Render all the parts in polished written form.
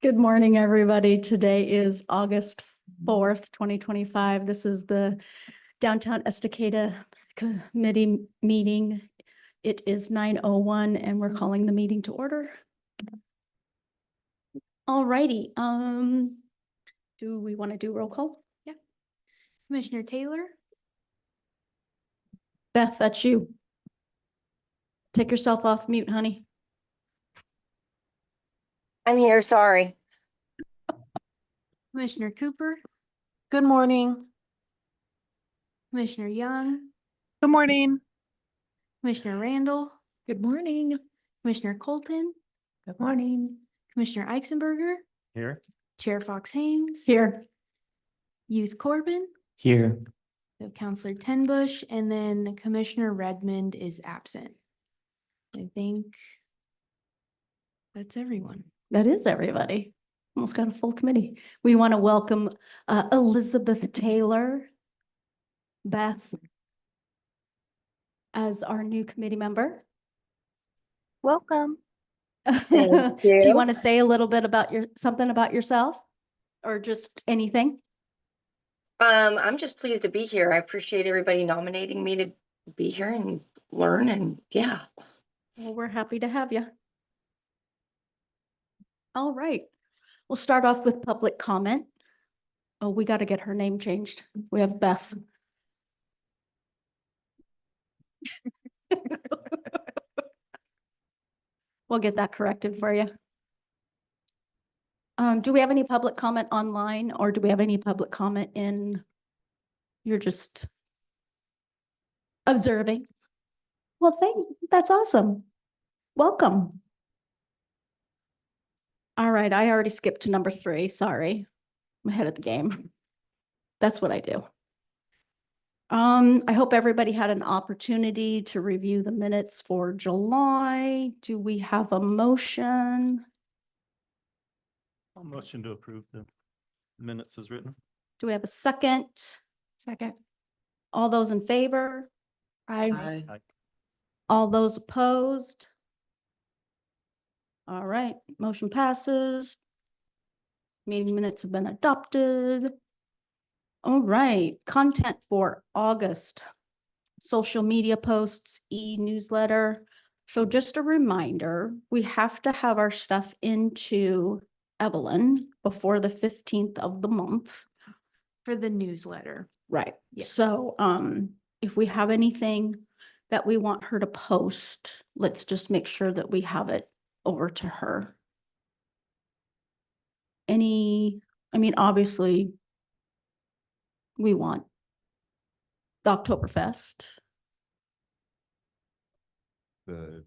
Good morning, everybody. Today is August 4th, 2025. This is the Downtown Estacada Committee meeting. It is 9:01 and we're calling the meeting to order. All righty. Do we want to do roll call? Yeah. Commissioner Taylor, Beth, that's you. Take yourself off mute, honey. I'm here, sorry. Commissioner Cooper, Good morning. Commissioner Young, Good morning. Commissioner Randall, Good morning. Commissioner Colton, Good morning. Commissioner Eisenberger, Here. Chair Fox Haynes, Here. Youth Corbin, Here. we have Counselor Tenbush, and then Commissioner Redmond is absent. I think that's everyone. That is everybody. Almost got a full committee. We want to welcome Elizabeth Taylor, Beth, as our new committee member. Welcome. Do you you. want to say a little bit about something about yourself or just anything? I'm just pleased to be here. I appreciate everybody nominating me to be here and learn, and yeah. Well, we're happy to have you. All right. We'll start off with public comment. Oh, we got to get her name changed. We have Beth. We'll get that corrected for you. Do we have any public comment online, or do we have any public comment in? You're just observing. Well, that's awesome. Welcome. All right, I already skipped to number 3. Sorry. I'm ahead of the game. That's what I do. I hope everybody had an opportunity to review the minutes for July. Do we have a motion? I'll motion to approve the minutes as written. Do we have a second? Second. All those in favor? Hi. All those opposed? All right, motion passes. Meeting minutes have been adopted. All right, content for August. Social media posts, e-newsletter. So just a reminder, we have to have our stuff into Evelyn before the 15th of the month. For the newsletter. Right. Yeah. So if we have anything that we want her to post, let's just make sure that we have it over to her. I mean, obviously, we want the Oktoberfest. The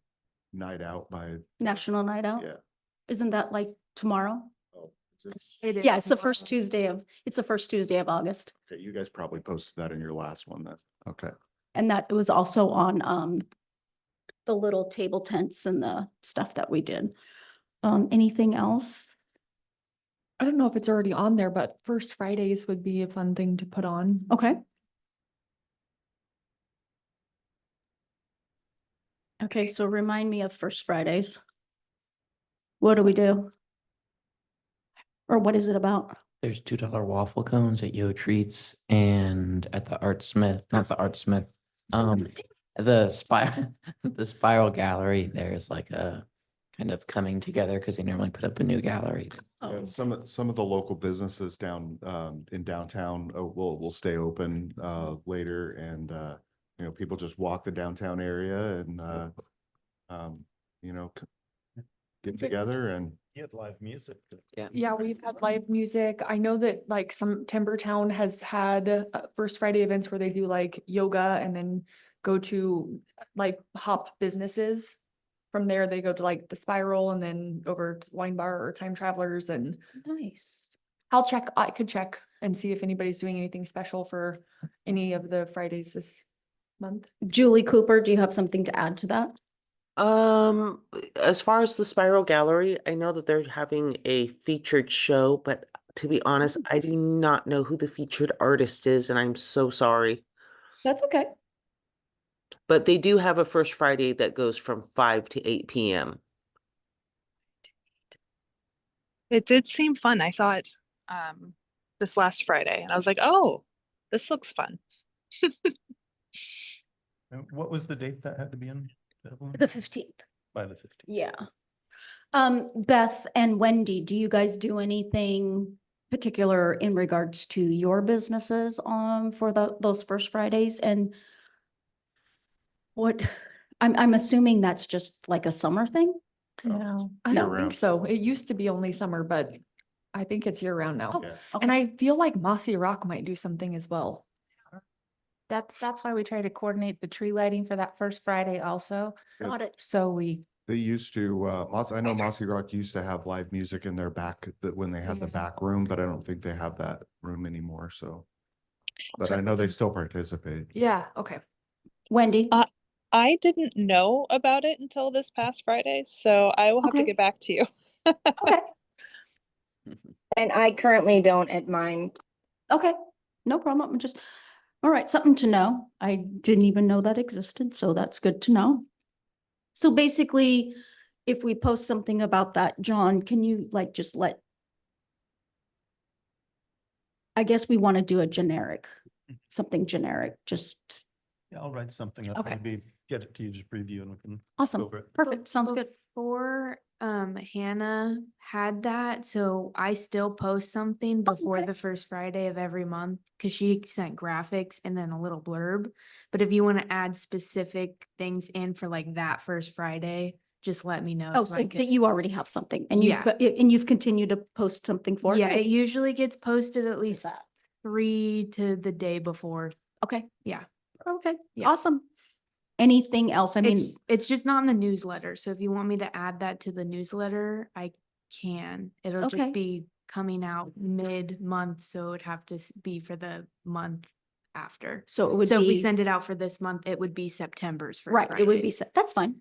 night out by, National Night Out. yeah. Isn't that like tomorrow? Oh, is It is Yeah, it's the tomorrow. first Tuesday of August. okay, you guys probably posted that in your last one then. Okay. And that it was also on the little table tents and the stuff that we did. Anything else? I don't know if it's already on there, but First Fridays would be a fun thing to put on. Okay. Okay, so remind me of First Fridays. What do we do? Or what is it about? There's $2 waffle cones at Yo Treats and at the Art Smith, not the Art Smith, the Spiral Gallery. There's like a kind of coming together because they normally put up a new gallery. Yeah, Oh, some of the local businesses down in downtown will stay open later, and you know, people just walk the downtown area and you know, get together and You had live music. Yeah, we've had live music. I know that like some Timber Town has had First Friday events where they do like yoga and then go to like hop businesses. From there, they go to like the Spiral and then over to Wine Bar or Time Travelers, and nice. I could check and see if anybody's doing anything special for any of the Fridays this month. Julie Cooper, do you have something to add to that? As far as the Spiral Gallery, I know that they're having a featured show, but to be honest, I do not know who the featured artist is, and I'm so sorry. That's okay. But they do have a First Friday that goes from 5 to 8 p.m. It did seem fun. I saw it this last Friday and I was like, oh, this looks fun. And what was the date that had to be in? Evelyn? The 15th. By the 15th. Yeah. Beth and Wendy, do you guys do anything particular in regards to your businesses for those first Fridays? And what, I'm assuming that's just like a summer thing? No, I year don't think round. so. It used to be only summer, but I think it's year round now. Oh, Yeah. And okay. I feel like Mossy Rock might do something as well. That's why we try to coordinate the tree lighting for that first Friday also. Got it. So we, They used to, I know Mossy Rock used to have live music in their back, that when they had the back room, but I don't think they have that room anymore, so. But I know they still participate. Yeah, okay. Wendy? I didn't know about it until this past Friday, so I will have to Okay. get back to you. Okay, And I currently don't at mine. okay, no problem. I'm just, all right, something to know. I didn't even know that existed, so that's good to know. So basically, if we post something about that, John, can you like just I guess we want to do a generic, something generic, just Yeah, I'll write something up, Okay. maybe get it to you, just preview and we can go awesome. over it. Perfect, sounds good. Before Hannah had that, so I still post something before okay. the first Friday of every month because she sent graphics and then a little blurb. But if you want to add specific things in for like that first Friday, just let me know. Oh, I so can- that you already have something and you, Yeah. and you've continued to post something for it? Yeah, Cool. it usually gets posted at Is least that- 3 to the day before. Okay, Yeah. okay, Yeah. awesome. Anything else? I mean, It's just not in the newsletter. So if you want me to add that to the newsletter, I can. It'll Okay. just be coming out mid-month, so it'd have to be for the month after. so it would So if we be, send it out for this month, it would be September's first right, it would be, Friday. that's fine.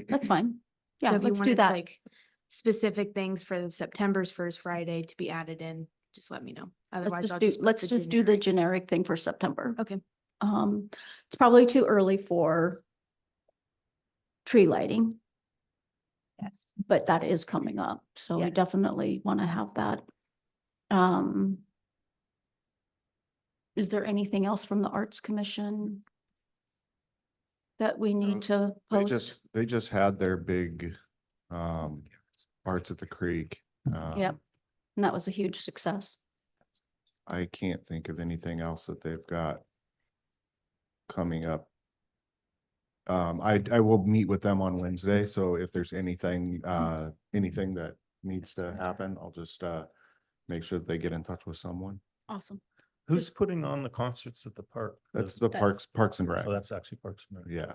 That's fine. Yeah, So if you let's do wanted, that. like specific things for September's first Friday to be added in, just let me know. Otherwise, I'll just put Let's the just do the generic. generic thing for September. Okay. It's probably too early for tree lighting, yes. but that is coming up, so we Yes. definitely want to have that. Is there anything else from the Arts Commission that we need to post? They just had their big, Arts at the Creek. Yep, and that was a huge success. I can't think of anything else that they've got coming up. I will meet with them on Wednesday, so if there's anything that needs to happen, I'll just, make sure that they get in touch with someone. Awesome. Who's putting on the concerts at the park? That's Does- the That's- Parks and Rec. So that's actually Parks and Rec. Yeah.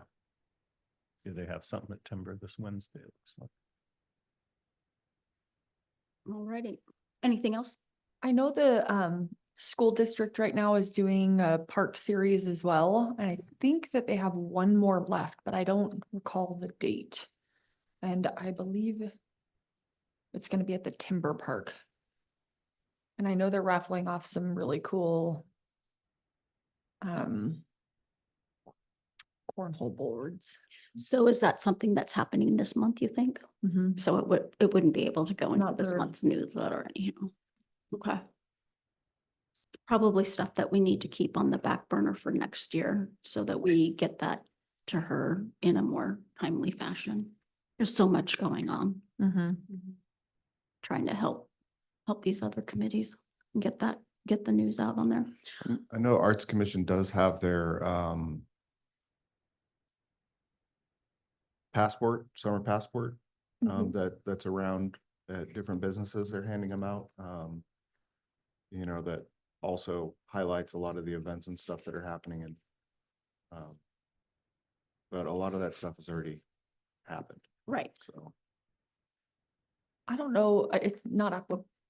Do they have something at Timber this Wednesday? It looks like. Alrighty. Anything else? I know the school district right now is doing a park series as well. And I think that they have one more left, but I don't recall the date. And I believe it's gonna be at the Timber Park. And I know they're raffling off some really cool cornhole boards. So is that something that's happening this month, you think? Mhm. So it wouldn't be able to go into Not this for- month's newsletter anyhow. Okay. Probably stuff that we need to keep on the back burner for next year so that we get that to her in a more timely fashion. There's so much going on, trying to help these other committees and get the news out on there. I know Arts Commission does have their, summer passport, that's around at different businesses. They're handing them out. You know, that also highlights a lot of the events and stuff that are happening and, but a lot of that stuff has already happened, Right. so. I don't know, it's not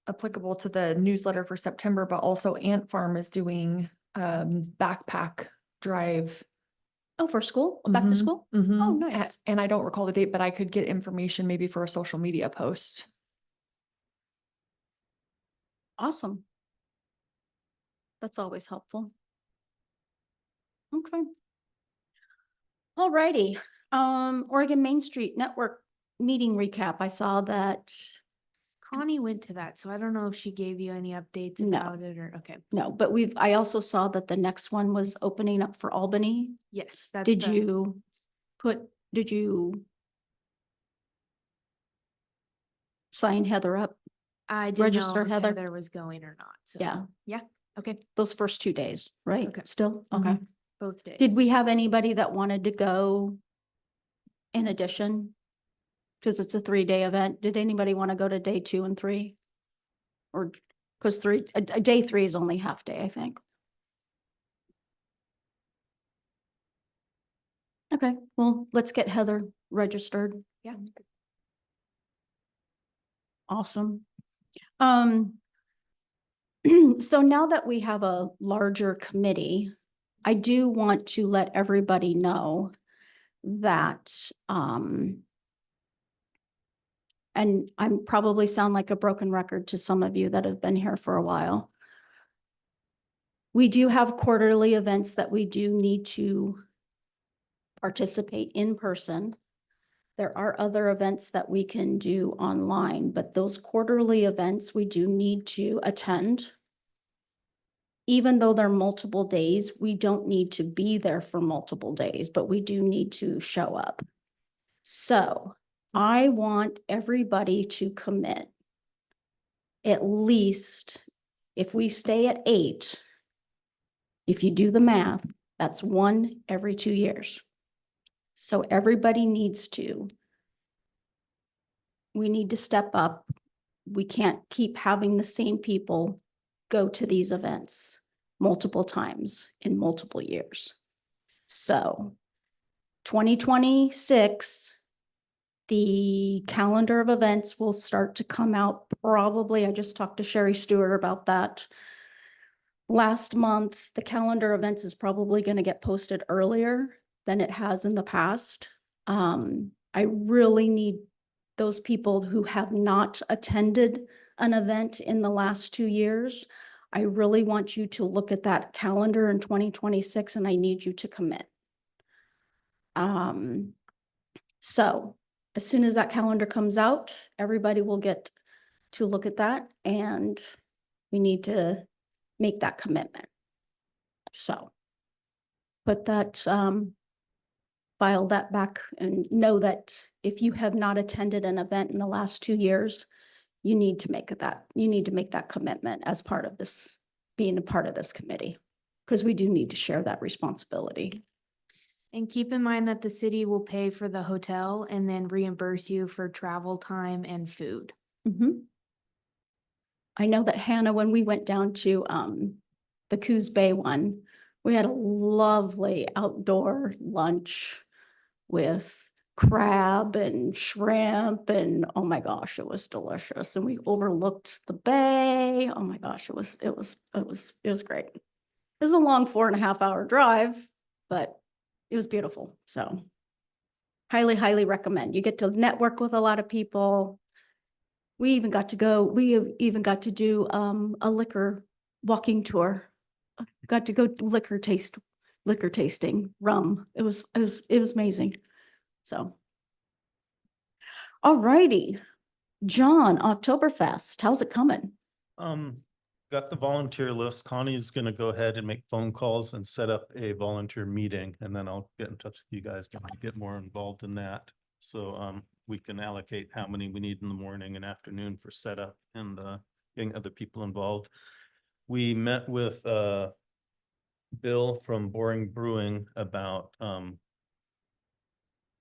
applicable to the newsletter for September, but also Ant Farm is doing backpack drive. Oh, for school, back to Mhm, school? mhm. Oh, A- nice. And I don't recall the date, but I could get information maybe for a social media post. Awesome. That's always helpful. Okay. Alrighty, Oregon Main Street Network meeting recap. I saw that Connie went to that, so I don't know if she gave you any updates No. about it or, okay. No, but I also saw that the next one was opening up for Albany. Yes, that's Did the- did you sign Heather up? I didn't know register if Heather? Heather was going or not, so. Yeah. Yeah, okay, Those first 2 days, right? Okay. Still? Okay. both days. Did we have anybody that wanted to go in addition? Because it's a 3-day event. Did anybody want to go to day 2 and 3? Or, because day 3 is only half day, I think. Okay, well, let's get Heather registered. Yeah. Awesome. So now that we have a larger committee, I do want to let everybody know that, and I'm probably sound like a broken record to some of you that have been here for a while. We do have quarterly events that we do need to participate in person. There are other events that we can do online, but those quarterly events we do need to attend. Even though they're multiple days, we don't need to be there for multiple days, but we do need to show up. So I want everybody to commit. At least if we stay at 8, if you do the math, that's 1 every 2 years. So everybody we need to step up. We can't keep having the same people go to these events multiple times in multiple years. So 2026, the calendar of events will start to come out probably. I just talked to Sherry Stewart about that last month. The calendar events is probably going to get posted earlier than it has in the past. I really need those people who have not attended an event in the last 2 years. I really want you to look at that calendar in 2026 and I need you to commit. So as soon as that calendar comes out, everybody will get to look at that and we need to make that commitment. So put that, file that back and know that if you have not attended an event in the last 2 years, you need to make that commitment as part of this, being a part of this committee, because we do need to share that responsibility. And keep in mind that the city will pay for the hotel and then reimburse you for travel time and food. Mhm. I know that Hannah, when we went down to the Coos Bay one, we had a lovely outdoor lunch with crab and shrimp and oh my gosh, it was delicious. And we overlooked the bay. Oh my gosh, it was great. It was a long 4.5-hour drive, but it was beautiful. So highly, highly recommend. You get to network with a lot of people. We even got to do a liquor walking tour. Got to go liquor tasting rum. It was amazing. So. All righty. John, Oktoberfest, how's it coming? Got the volunteer list. Connie's gonna go ahead and make phone calls and set up a volunteer meeting, and then I'll get in touch with you guys to get more involved in that. So, we can allocate how many we need in the morning and afternoon for setup and, getting other people involved. We met with, Bill from Boring Brewing about,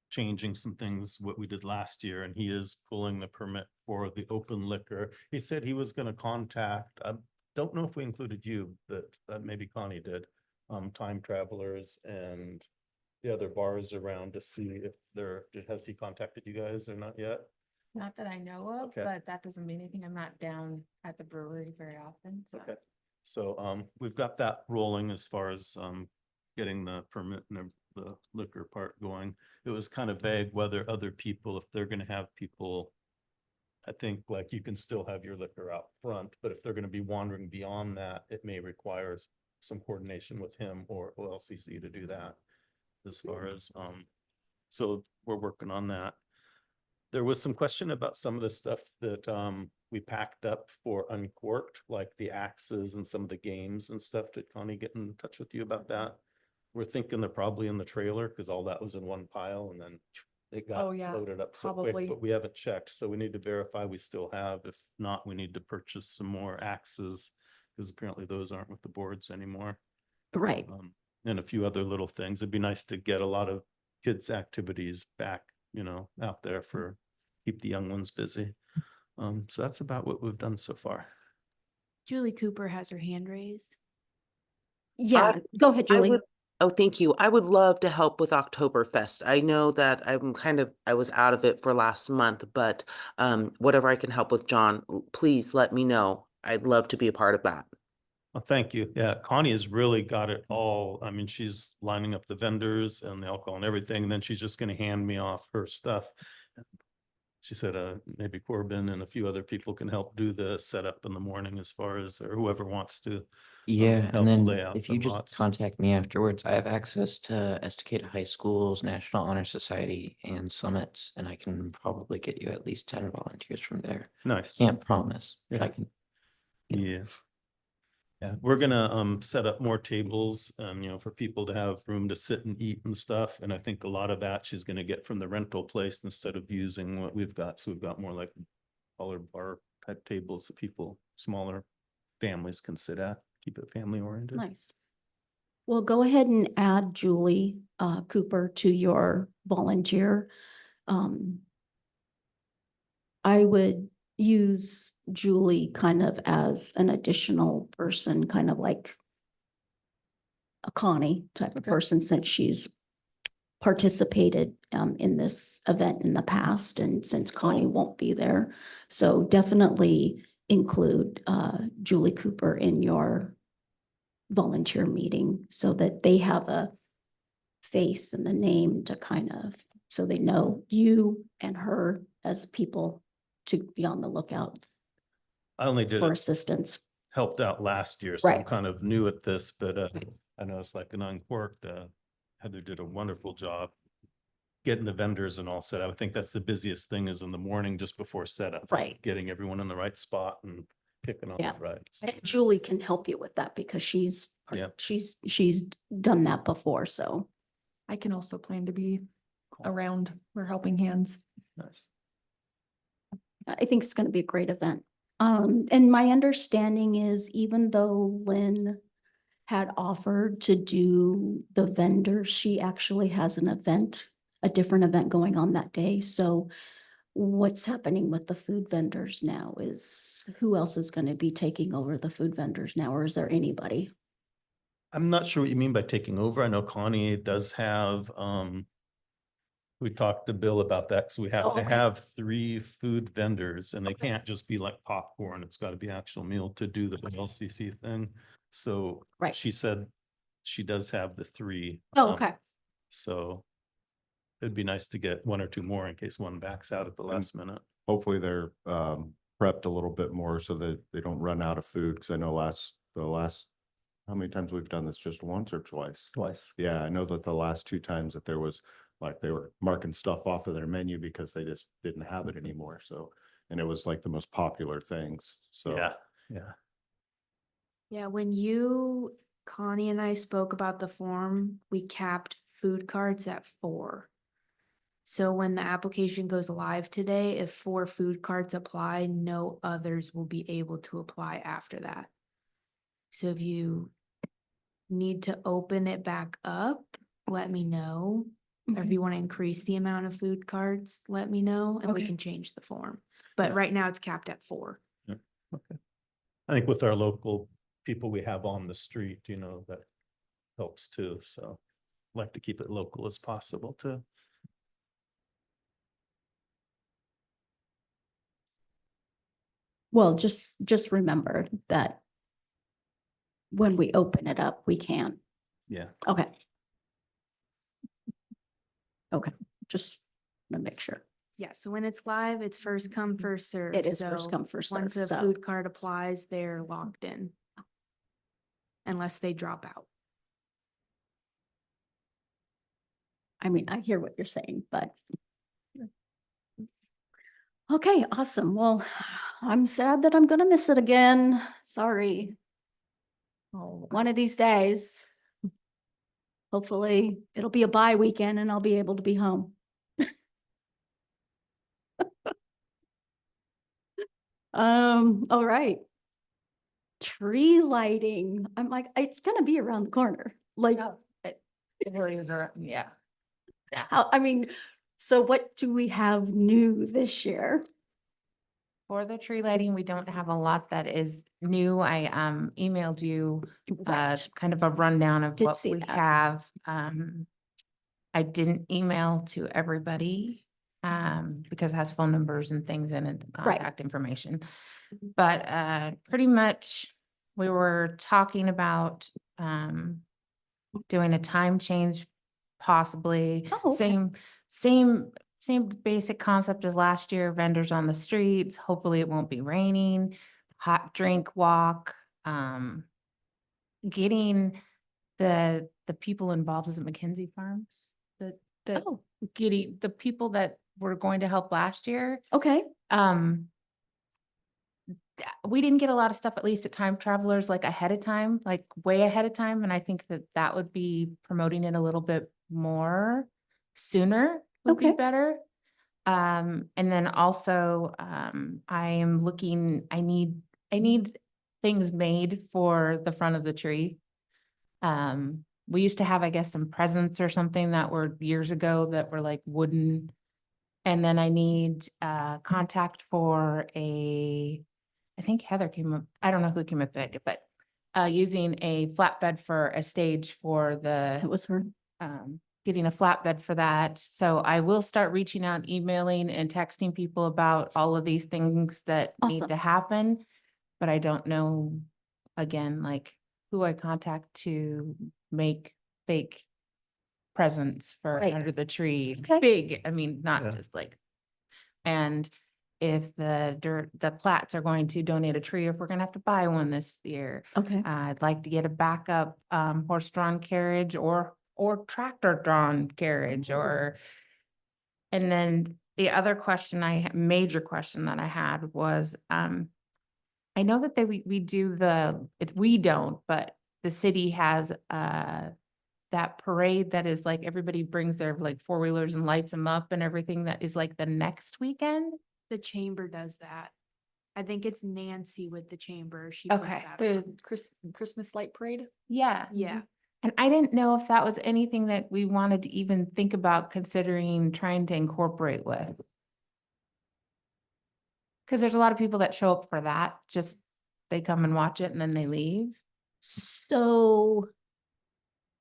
changing some things, what we did last year, and he is pulling the permit for the open liquor. He said he was gonna contact, I don't know if we included you, but maybe Connie did, Time Travelers and the other bars around to see if has he contacted you guys or not yet? Not that I know of, Okay. but that doesn't mean anything. I'm not down at the brewery very often, so. Okay, so, we've got that rolling as far as, getting the permit and the liquor part going. It was kind of vague whether other people, if they're gonna have people, I think like you can still have your liquor out front, but if they're gonna be wandering beyond that, it may require some coordination with him or OLCC to do that. As far as, so we're working on that. There was some question about some of the stuff that we packed up for Uncorked, like the axes and some of the games and stuff. Did Connie get in touch with you about that? We're thinking they're probably in the trailer because all that was in one pile and then it Oh, got yeah, loaded up so probably. quick, but we haven't checked. So we need to verify we still have. If not, we need to purchase some more axes because apparently those aren't with the boards anymore. Right. And a few other little things. It'd be nice to get a lot of kids' activities back, out there for, keep the young ones busy. So that's about what we've done so far. Julie Cooper has her hand raised. Yeah, go ahead, I Julie. would, oh, thank you. I would love to help with Oktoberfest. I know that I was out of it for last month, but whatever I can help with, John, please let me know. I'd love to be a part of that. Well, thank you. Yeah, Connie has really got it all. I mean, she's lining up the vendors and the alcohol and everything, and then she's just gonna hand me off her stuff. She said, maybe Corbin and a few other people can help do the setup in the morning as far as, or whoever wants to. Yeah, help and then lay out if the you just lots. contact me afterwards, I have access to Estacada High School's National Honor Society and summits, and I can probably get you at least 10 volunteers from there. Nice. Can't promise, but I Yeah. can. Yeah. Yeah, we're gonna set up more tables, for people to have room to sit and eat and stuff. And I think a lot of that she's gonna get from the rental place instead of using what we've got. So we've got more like taller bar type tables that people, smaller families can sit at, keep it family oriented. Nice. Well, go ahead and add Julie Cooper to your volunteer. I would use Julie kind of as an additional person, kind of like a Connie type of person, since she's participated in this event in the past, and since Connie won't be there. So definitely include Julie Cooper in your volunteer meeting so that they have a face and the name to kind of, so they know you and her as people to be on the lookout I only did for it, assistance. helped out last year, so I'm Right. kind of new at this, but I know it's like an Uncorked. Heather did a wonderful job getting the vendors and all set up. I think that's the busiest thing is in the morning just before setup. Right. Getting everyone in the right spot and kicking off Yeah. right. So, And Julie can help you with that because she's done that before, so. I can also plan to be around for helping hands. nice. I think it's gonna be a great event. And my understanding is even though Lynn had offered to do the vendor, she actually has an event, a different event going on that day. So what's happening with the food vendors now is who else is gonna be taking over the food vendors now, or is there anybody? I'm not sure what you mean by taking over. I know Connie does have, we talked to Bill about that, so we have Oh, to okay. have 3 food vendors and they can't just be like popcorn. It's got to be actual meal to do the LCC thing. So Right. she said she does have the 3. Oh, okay. So it'd be nice to get 1 or 2 more in case one backs out at the last minute. Hopefully they're prepped a little bit more so that they don't run out of food. Because I know the last, how many times we've done this, just once or twice? Twice. Yeah, I know that the last 2 times that there was, like, they were marking stuff off of their menu because they just didn't have it anymore. So, and it was like the most popular things. So Yeah, yeah. Yeah, when Connie and I spoke about the form, we capped food carts at 4. So when the application goes live today, if 4 food carts apply, no others will be able to apply after that. So if you need to open it back up, let me know. Or if Okay. you want to increase the amount of food carts, let me know and we Okay. can change the form. But Yeah. right now it's capped at 4. Okay. I think with our local people we have on the street, that helps too. So like to keep it local as possible too. Well, just remember that when we open it up, we can't. Yeah. Okay. Okay, just want to make sure. Yeah, so when it's live, it's first come, first serve. It is first So come, first once serve. a So, food cart applies, they're locked in. Unless they drop out. I mean, I hear what you're saying, but Okay, awesome. Well, I'm sad that I'm gonna miss it again. Sorry. Oh, One of these days. Hopefully, it'll be a bye weekend and I'll be able to be home. All right. Tree lighting. I'm like, it's gonna be around the corner. Like, yeah. I mean, so what do we have new this year? For the tree lighting, we don't have a lot that is new. I emailed you Right. kind of a rundown of Did what see we that. have. I didn't email to everybody because it has phone numbers and things in it, contact information. But pretty much we were talking about doing a time change possibly. Oh, okay. Same basic concept as last year, vendors on the streets. Hopefully it won't be raining, hot drink walk, getting the people involved. Is it Mackenzie Farms? The Oh, getting the people that were going to help last year. okay. We didn't get a lot of stuff, at least at Time Travelers, like ahead of time, like way ahead of time. And I think that that would be promoting it a little bit more sooner would be Okay. better. And then also, I am looking, I need things made for the front of the tree. We used to have, I guess, some presents or something that were years ago that were like wooden. And then I need contact for I think Heather came up, I don't know who came up with it, but using a flatbed for a stage for It the was her. getting a flatbed for that. So I will start reaching out, emailing and texting people about all of these things that need Awesome. to happen. But I don't know, again, like who I contact to make fake presents for Right. under the tree. Okay. Big, I mean, not Yeah. just like, and if the Platts are going to donate a tree, if we're gonna have to buy one this year. Okay. I'd like to get a backup horse-drawn carriage or tractor-drawn carriage or. And then the other question major question that I had was, I know that we do we don't, but the city has that parade that is like everybody brings their like four-wheelers and lights them up and everything that is like the next weekend. The chamber does that. I think it's Nancy with the chamber. She puts Okay. that on. The Christmas light parade. Yeah. Yeah. And I didn't know if that was anything that we wanted to even think about considering trying to incorporate with. Because there's a lot of people that show up for that, just they come and watch it and then they leave. So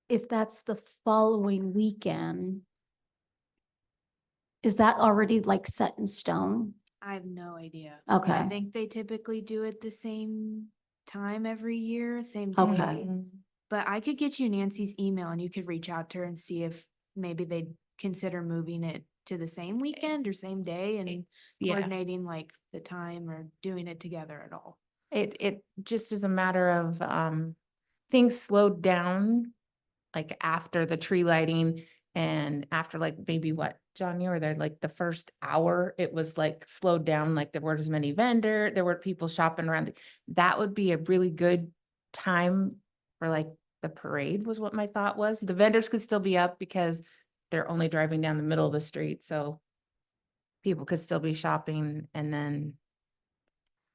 if that's the following weekend, is that already like set in stone? I have no idea. Okay. I think they typically do it the same time every year, same Okay. day. But I could get you Nancy's email and you could reach out to her and see if maybe they'd consider moving it to the same weekend or same day and Yeah, coordinating like the time or doing it together at all. it just is a matter of things slowed down like after the tree lighting and after like maybe what, John, you were there like the first hour, it was like slowed down, like there weren't as many there were people shopping around. That would be a really good time for like the parade was what my thought was. The vendors could still be up because they're only driving down the middle of the street, so people could still be shopping and then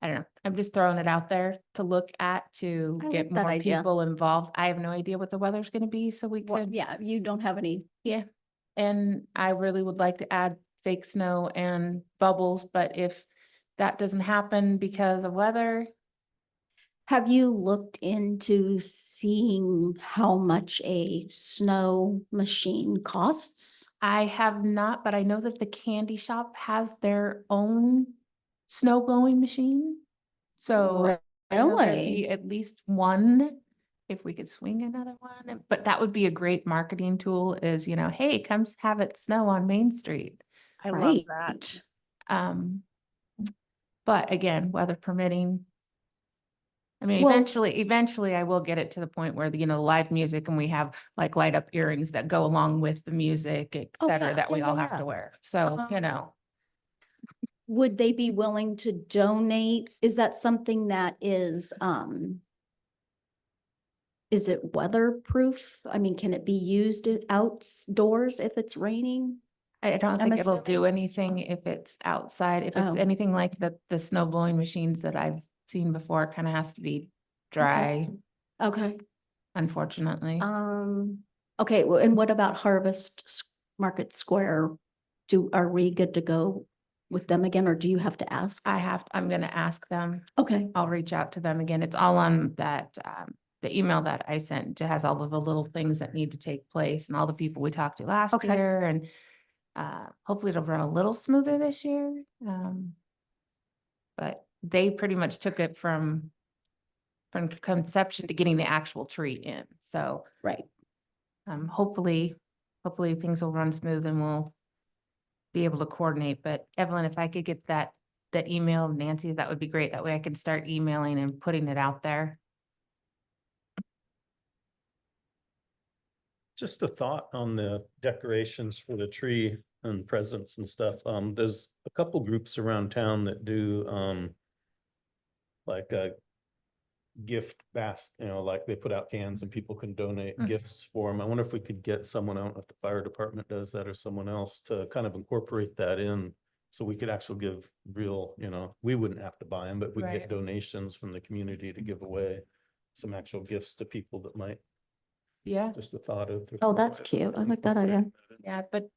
I don't know. I'm just throwing it out there to look at to I get like that more idea. people involved. I have no idea what the weather's gonna be, so we Well, could, yeah, you don't have any. yeah. And I really would like to add fake snow and bubbles, but if that doesn't happen because of weather, Have you looked into seeing how much a snow machine costs? I have not, but I know that the candy shop has their own snow blowing machine. So I know there'd Really? be at least one, if we could swing another one, but that would be a great marketing tool is, hey, come have it snow on Main Street. I love Right. that. Um, but again, weather permitting. I mean, Well- eventually I will get it to the point where, live music and we have like light up earrings that go along with the music, et Oh, cetera, yeah, that we yeah, all yeah, have yeah. to wear. So, Uh-huh. would they be willing to donate? Is that something that is it weatherproof? I mean, can it be used outdoors if it's raining? I don't I'm think it'll assuming- do anything if it's outside. If it's Oh. anything like the snow blowing machines that I've seen before, it kind of has to be dry, Okay. unfortunately. Okay, well, and what about Market Square? Are we good to go with them again, or do you have to ask? I'm gonna ask them. Okay, I'll reach out to them again. It's all on that, the email that I sent. It has all of the little things that need to take place and all the people we talked to last Okay. year and hopefully it'll run a little smoother this year. But they pretty much took it from conception to getting the actual tree in. So right. hopefully things will run smooth and we'll be able to coordinate. But Evelyn, if I could get that email, Nancy, that would be great. That way I can start emailing and putting it out there. Just a thought on the decorations for the tree and presents and stuff. There's a couple groups around town that do, like a gift basket, like they put out cans and people can donate gifts for them. I wonder if we could get someone, I don't know if the fire department does that or someone else, to kind of incorporate that in. So we could actually give real, we wouldn't have to buy them, but we Right. get donations from the community to give away some actual gifts to people that might, Yeah. just a thought of. Oh, that's cute. I like that idea. Yeah, but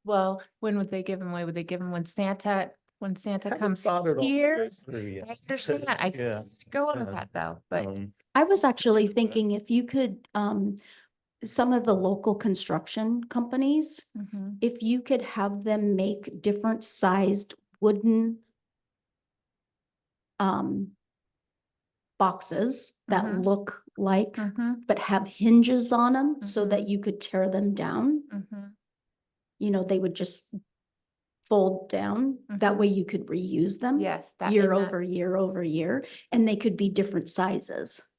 well, when would they give them away? Would they give them when Santa Haven't comes thought it all here? through yet. I understand. I Yeah. go on with Yeah. that though, but I was actually thinking if you could, some of the local construction companies, mhm, if you could have them make different sized wooden boxes that Mhm. look like, mhm, but have hinges on them so that Mhm. you could tear them down. mhm. They would just fold down. That Mhm. way you could reuse them. Yes, Year and that- over year over year, and they could be different sizes.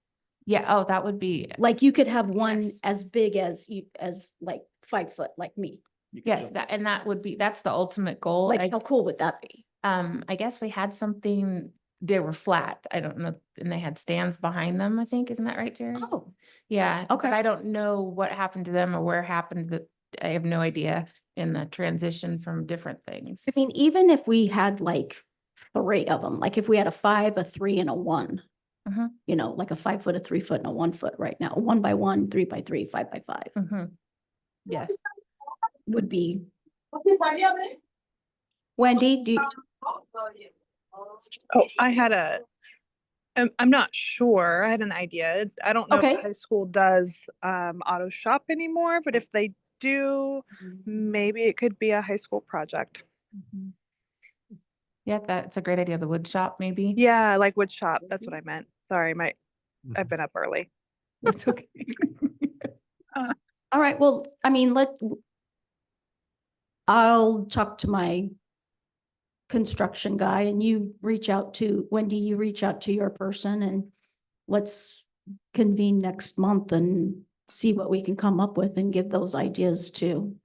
Yeah, oh, that would be, Like you could have one Yes. as big as like 5 foot, like me. yes, that would be, that's the ultimate goal. Like, how cool would that be? I guess we had something, they were flat. I don't know, and they had stands behind them, I think. Isn't that right, Jerry? Oh, Yeah. okay. But I don't know what happened to them or where happened that, I have no idea in the transition from different things. I mean, even if we had like 3 of them, like if we had a 5, a 3 and a 1, Mhm. like a 5 foot, a 3 foot and a 1 foot right now, 1 by 1, 3 by 3, 5 by 5 Mhm. Yes. would be. Wendy, do you? Oh, I'm not sure. I had an idea. I don't know if Okay. the high school does auto shop anymore, but if they do, maybe it could be a high school project. Mhm. Yeah, that's a great idea. The wood shop, maybe. Yeah, like wood shop. That's what I meant. Sorry, I've been up early. It's okay. All right, well, I mean, I'll talk to my construction guy and Wendy, you reach out to your person and let's convene next month and see what we can come up with and give those ideas to.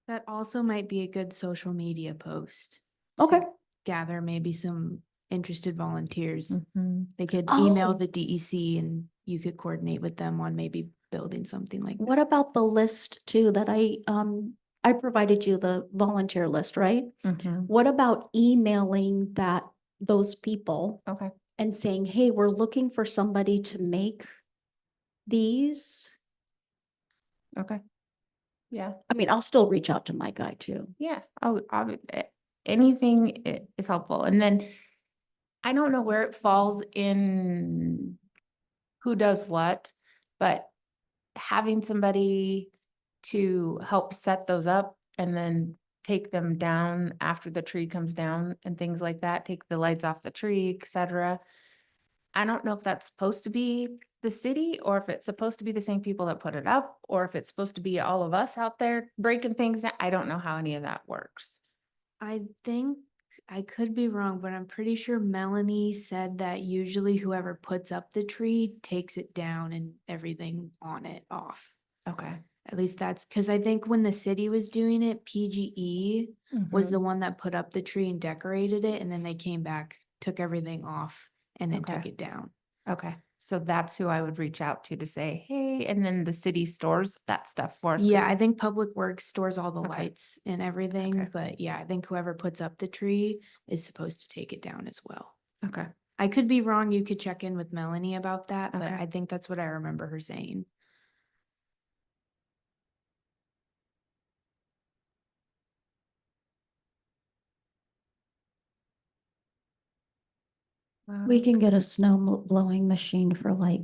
That also might be a good social media post. Okay, Gather maybe some interested volunteers. Mhm. They could email Oh. the DEC and you could coordinate with them on maybe building something like that. what about the list too that I provided you the volunteer list, right? Mhm. What about emailing those people Okay. and saying, hey, we're looking for somebody to make these? Okay. Yeah. I mean, I'll still reach out to my guy too. Yeah. Oh, anything is helpful. And then I don't know where it falls in who does what, but having somebody to help set those up and then take them down after the tree comes down and things like that, take the lights off the tree, etc. I don't know if that's supposed to be the city or if it's supposed to be the same people that put it up, or if it's supposed to be all of us out there breaking things down. I don't know how any of that works. I think I could be wrong, but I'm pretty sure Melanie said that usually whoever puts up the tree takes it down and everything on it off. Okay. At least that's because I think when the city was doing it, PGE was Mhm. the one that put up the tree and decorated it, and then they came back, took everything off, and then took Okay. it down. Okay, so that's who I would reach out to say, hey, and then the city stores that stuff for us. Yeah, 'cause- I think Public Works stores all the Okay. lights and everything, Okay. but yeah, I think whoever puts up the tree is supposed to take it down as well. Okay, I could be wrong. You could check in with Melanie about that, but Okay. I think that's what I remember her saying. We can get a blowing machine for like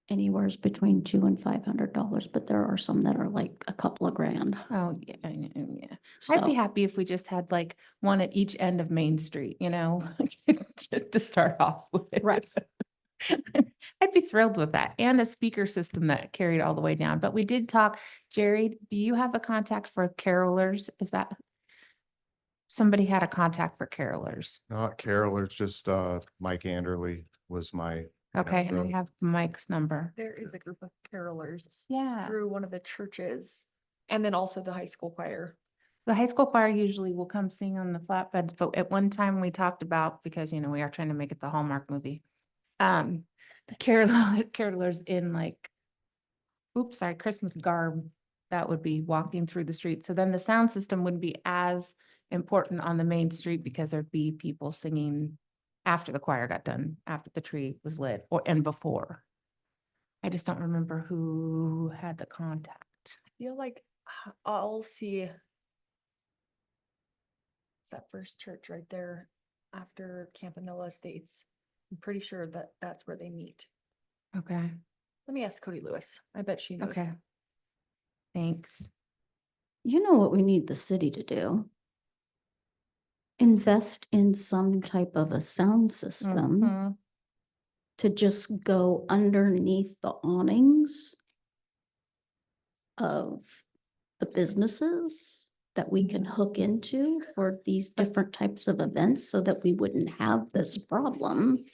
anywheres between $200 and $500, but there are some that are like a couple of grand. oh, yeah, yeah. I'd be So happy if we just had like one at each end of Main Street, you know, just to start off with. Right. I'd be thrilled with that, and a speaker system that carried all the way down, but we did talk, Jerry, do you have a contact for carolers? Is that? Somebody had a contact for carolers. Not carolers, just Mike Anderly was my. Okay, and I the- have Mike's number. There is a group of carolers Yeah. through one of the churches and then also the high school choir. The high school choir usually will come sing on the flatbeds, but at one time we talked about, because, you know, we are trying to make it the Hallmark movie. The carolers in like, oops, sorry, Christmas garb, that would be walking through the street. So then the sound system wouldn't be as important on the main street because there'd be people singing after the choir got done, after the tree was lit, and before. I just don't remember who had the contact. I feel like I'll see. It's that first church right there after Campanella Estates. I'm pretty sure that that's where they meet. Okay, Let me ask Cody Lewis. I bet she knows. okay. Thanks. you know what we need the city to do? Invest in some type of a sound system Mhm. to just go underneath the awnings of the businesses that we can hook into for these different types of events so that we wouldn't have this problem.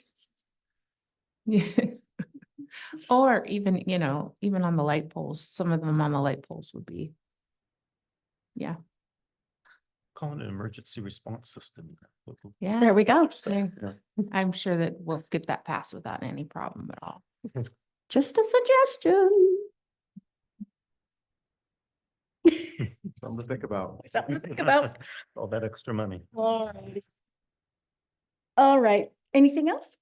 Yeah. Or even, you know, even on the light poles, some of them on the light poles would be. Yeah, Call it an emergency response system. yeah. There we go. There- I'm sure that we'll get that passed without any problem at all. Just a suggestion. Something to think about. Something to think about. All that extra money. Alrighty. All right, anything else?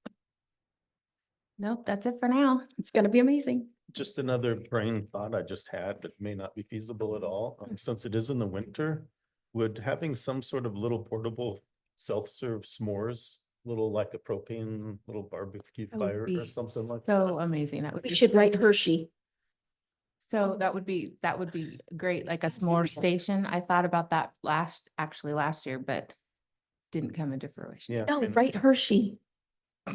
Nope, that's it for now. It's gonna be amazing. Just another brain thought I just had that may not be feasible at all. Since it is in the winter, would having some sort of little portable self-serve s'mores, little like a propane, little barbecue That would fire or be something like So that? amazing. That would We be should write Hershey. So that would be great, like a s'more station. I thought about that last year, but didn't come into fruition. Yeah. No, and- write Hershey.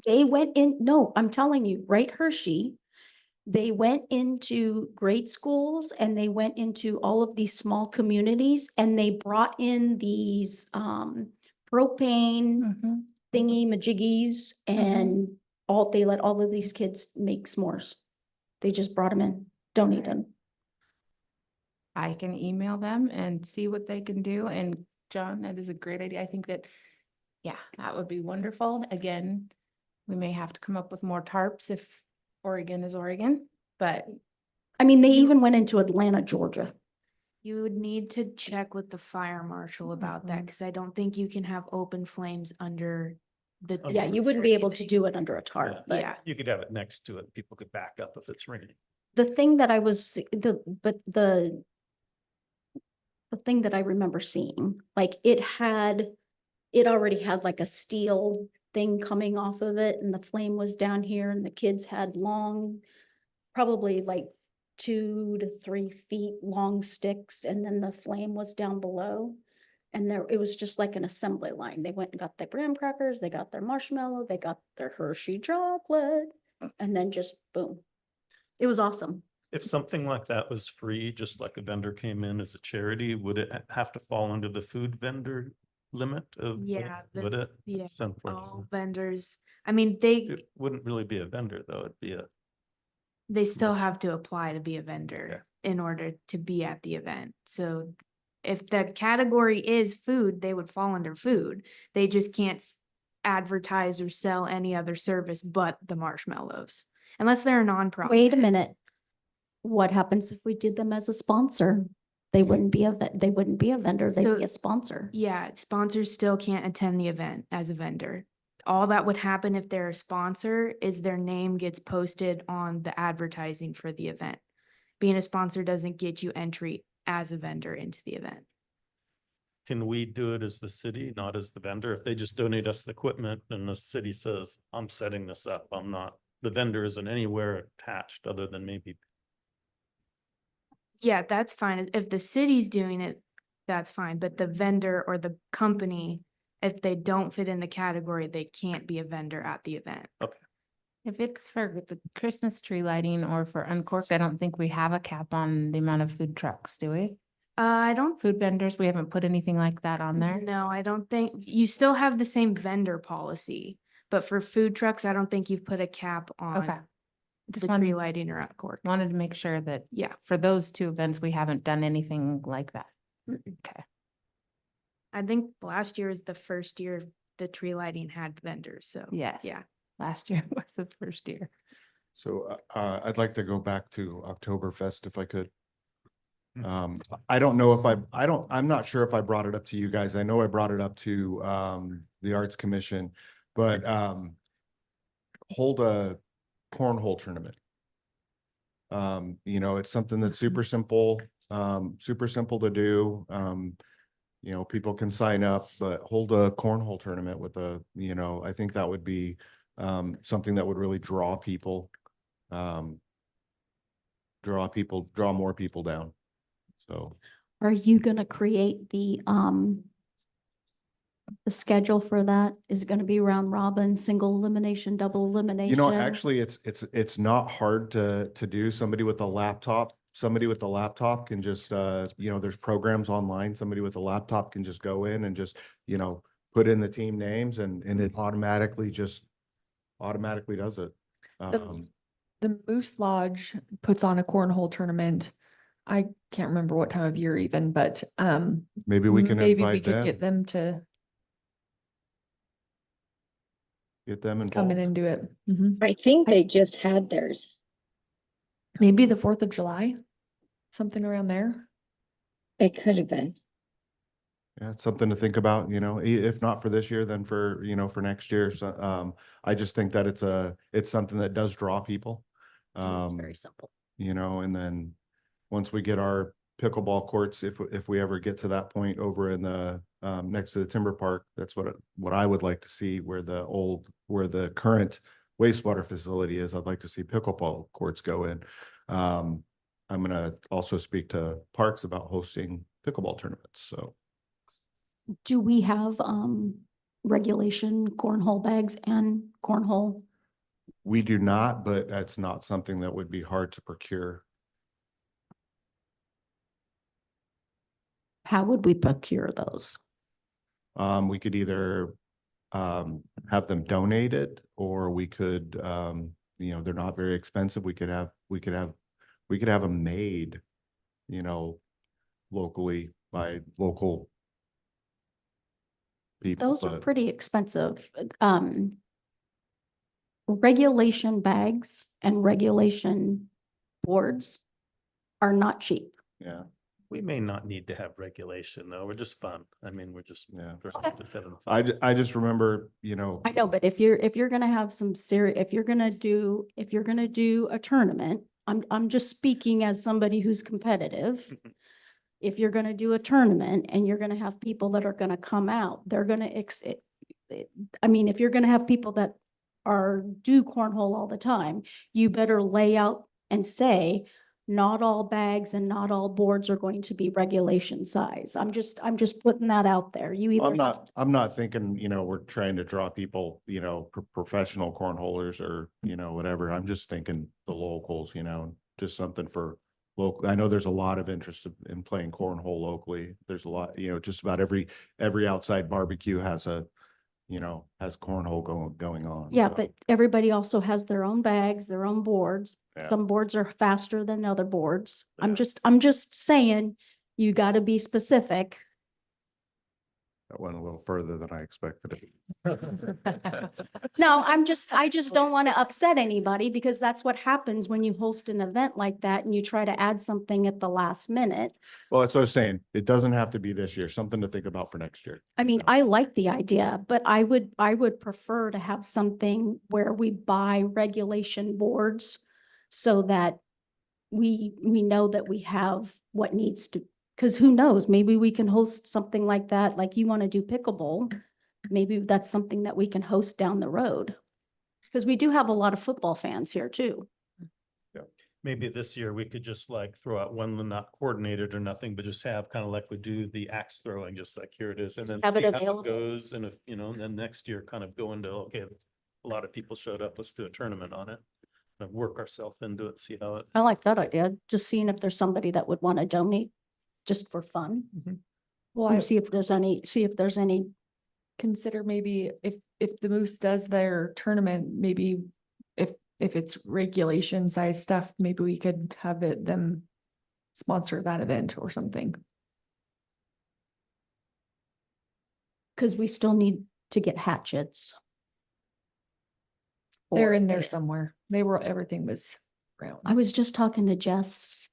They went in, no, I'm telling you, write Hershey. They went into grade schools and they went into all of these small communities and they brought in these propane Mhm. thingy majiggies and they let all of these kids make s'mores. They just brought them in, donate them. I can email them and see what they can do. And John, that is a great idea. I think that, yeah, that would be wonderful. Again, we may have to come up with more tarps if Oregon is Oregon, but I mean, they even went into Atlanta, Georgia. You would need to check with the fire marshal about that, Mhm. because I don't think you can have open flames under the. Okay. Yeah, you tents or wouldn't be able to anything. do it under a tarp, Yeah. but Yeah, You could have it next to it. People could back up if it's raining. the thing that I was, the thing that I remember seeing, like it already had like a steel thing coming off of it and the flame was down here and the kids had long, probably like 2 to 3 feet long sticks and then the flame was down below. And it was just like an assembly line. They went and got their graham crackers, they got their marshmallow, they got their Hershey chocolate, and then just boom. It was awesome. If something like that was free, just like a vendor came in as a charity, would it have to fall under the food vendor limit of? Yeah, Would it? yeah, It's all unfortunate. vendors, I mean, they It wouldn't really be a vendor though. It'd be still Yes. have to apply to be a vendor in order to be at the event. So if the category is food, they would fall under food. They just can't advertise or sell any other service but the marshmallows, unless they're a nonprofit. Wait a minute. What happens if we did them as a sponsor? They wouldn't be they wouldn't be a vendor, they'd So- be a sponsor. Yeah, sponsors still can't attend the event as a vendor. All that would happen if they're a sponsor is their name gets posted on the advertising for the event. Being a sponsor doesn't get you entry as a vendor into the event. Can we do it as the city, not as the vendor? If they just donate us the equipment and the city says, I'm setting this up, I'm not, the vendor isn't anywhere attached other than maybe. Yeah, that's fine. If the city's doing it, that's fine. But the vendor or the company, if they don't fit in the category, they can't be a vendor at the event. If it's for the Christmas tree lighting or for Uncorked, I don't think we have a cap on the amount of food trucks, do we? I don't Food vendors, we haven't put anything like that on there. No, I don't think, you still have the same vendor policy, but for food trucks, I don't think you've put a cap Okay. on Just the tree wanted, lighting or uncorked. wanted to make sure that Yeah, for those two events, we haven't done anything like that. Okay. I think last year was the first year the tree lighting had vendors, so. Yes. Yeah. Last year was the first year. So I'd like to go back to Oktoberfest if I could. I don't know if I'm not sure if I brought it up to you guys. I know I brought it up to the Arts Commission, but hold a cornhole tournament. You know, it's something that's super simple to do. You know, people can sign up, but hold a cornhole tournament with you know, I think that would be something that would really draw people, draw more people down. So Are you gonna create the schedule for that? Is it gonna be round robin, single elimination, double elimination? you know, actually, it's not hard to do. Somebody with a laptop can just you know, there's programs online. Somebody with a laptop can just go in and just, you know, put in the team names and it automatically does it. The Moose Lodge puts on a cornhole tournament. I can't remember what time of year even, but Maybe we can maybe we invite could them, get them to come in involved. and do it. Mhm. I think I- they just had theirs. Maybe the 4th of July, something around there. It could have been. Yeah, it's something to think about, you know, if not for this year, then for, you know, for next year. So, I just think that it's something that does draw people. And it's very simple. You know, and then once we get our pickleball courts, if we ever get to that point over in the, next to the timber park, that's what I would like to see where the current wastewater facility is. I'd like to see pickleball courts go in. I'm gonna also speak to parks about hosting pickleball tournaments, so. Do we have regulation cornhole bags and cornhole? We do not, but that's not something that would be hard to procure. How would we procure those? We could either have them donated, or we could, you know, they're not very expensive. We could have them made, you know, locally by local people. Those are but- pretty expensive. Regulation bags and regulation boards are not cheap. Yeah, We may not need to have regulation though. We're just fun. I mean, we're just. yeah. Okay. just having fun. I just remember, you know. I know, but if you're gonna have some serious, if you're gonna do a tournament, I'm just speaking as somebody who's competitive. Mhm. If you're gonna do a tournament and you're gonna have people that are gonna come out, they're gonna I mean, if you're gonna have people that do cornhole all the time, you better lay out and say, not all bags and not all boards are going to be regulation size. I'm just putting that out there. You either I'm not thinking, you know, we're trying to draw people, you know, professional cornholers or, you know, whatever. I'm just thinking the locals, you know, just something for local. I know there's a lot of interest in playing cornhole locally. There's a lot, you know, just about every outside barbecue has cornhole going on. Yeah, so, but everybody also has their own bags, their own boards. Yeah. Some boards are faster than other boards. Yeah. I'm just saying, You gotta be specific. That went a little further than I expected it. No, I just don't want to upset anybody because that's what happens when you host an event like that and you try to add something at the last minute. Well, that's what I was saying. It doesn't have to be this year, something to think about for next year. I mean, I like the idea, but I would prefer to have something where we buy regulation boards so that we know that we have what needs to, because who knows, maybe we can host something like that, like you want to do pickleball. Maybe that's something that we can host down the road. Because we do have a lot of football fans here too. Maybe this year we could just like throw out one, not coordinated or nothing, but just have kind of like we do the axe throwing, just like here it is. And then have it see how available. it goes. And if, you know, and then next year kind of go into, okay, a lot of people showed up, let's do a tournament on it. And work ourselves into it, see how it. I like that idea. Just seeing if there's somebody that would want to donate just for fun. Well, And I see if there's any, consider maybe if the Moose does their tournament, maybe if it's regulation size stuff, maybe we could have them sponsor that event or something. because we still need to get hatchets. They're for in there it. somewhere. Everything was around. I was just talking to Jess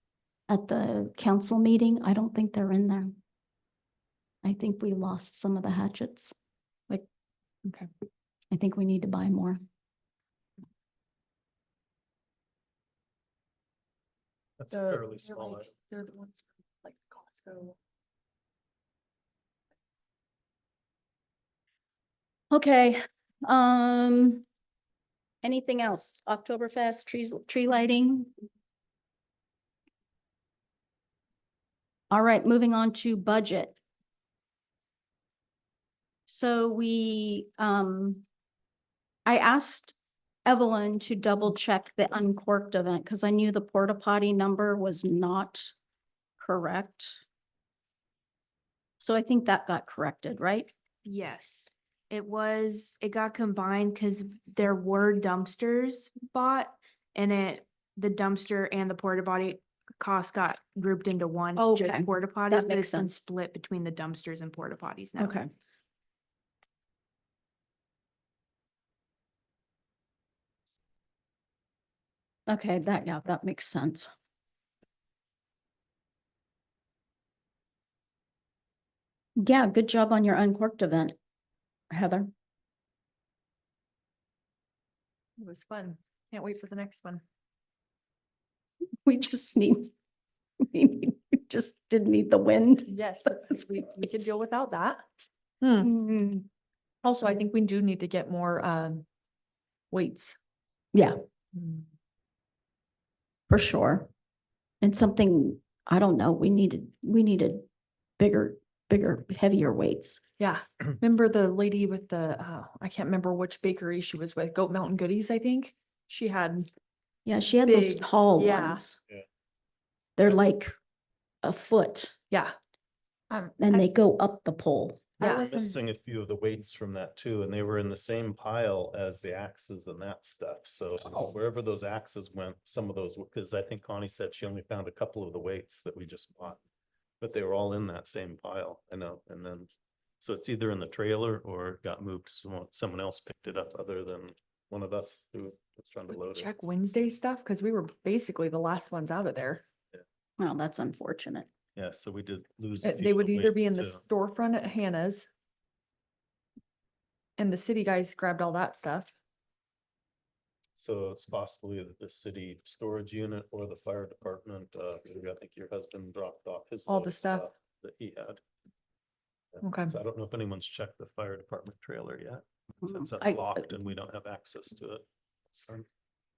at the council meeting. I don't think they're in there. I think we lost some of the hatchets. Okay. I think we need to buy more. That's fairly small. They're the ones from, like Costco. Okay, anything else? Oktoberfest, tree lighting? All right, moving on to budget. So I asked Evelyn to double check the uncorked event because I knew the porta potty number was not correct. So I think that got corrected, right? Yes, it got combined because there were dumpsters bought and the dumpster and the porta potty cost got grouped into one. It's just Okay, porta potties, that but makes it's been sense. split between the dumpsters and porta potties now. Okay. Okay, that makes sense. Yeah, good job on your uncorked event, Heather. It was fun. Can't wait for the next one. We just just didn't need the wind. Yes, That's we can deal without that. Mm, Also, I think we do need to get more weights. yeah, for sure. And something, I don't know, we needed bigger, heavier weights. Yeah, remember the lady with the, I can't remember which bakery she was with, Goat Mountain Goodies, I think? She had, Yeah, she had those Big, tall yeah. ones. Yeah. They're like a foot yeah, and they go up the pole. Yeah. We're missing a few of the weights from that too, and they were in the same pile as the axes and that stuff. So wherever those axes went, some of those, because I think Connie said she only found a couple of the weights that we just bought. But they were all in that same pile, I know, and then, so it's either in the trailer or got moved, someone else picked it up other than one of us who was trying to load it. check Wednesday stuff, because we were basically the last ones out of there. Well, that's unfortunate. Yeah, so we did lose. a few They of would the either be in weights, the too. storefront at Hannah's. And the city guys grabbed all that stuff. So it's possibly the city storage unit or the fire department, I think your husband dropped off his. All load the of stuff. That he had. Yeah, Okay. So I don't know if anyone's checked the fire department trailer yet. It's I- locked and we don't have access to it.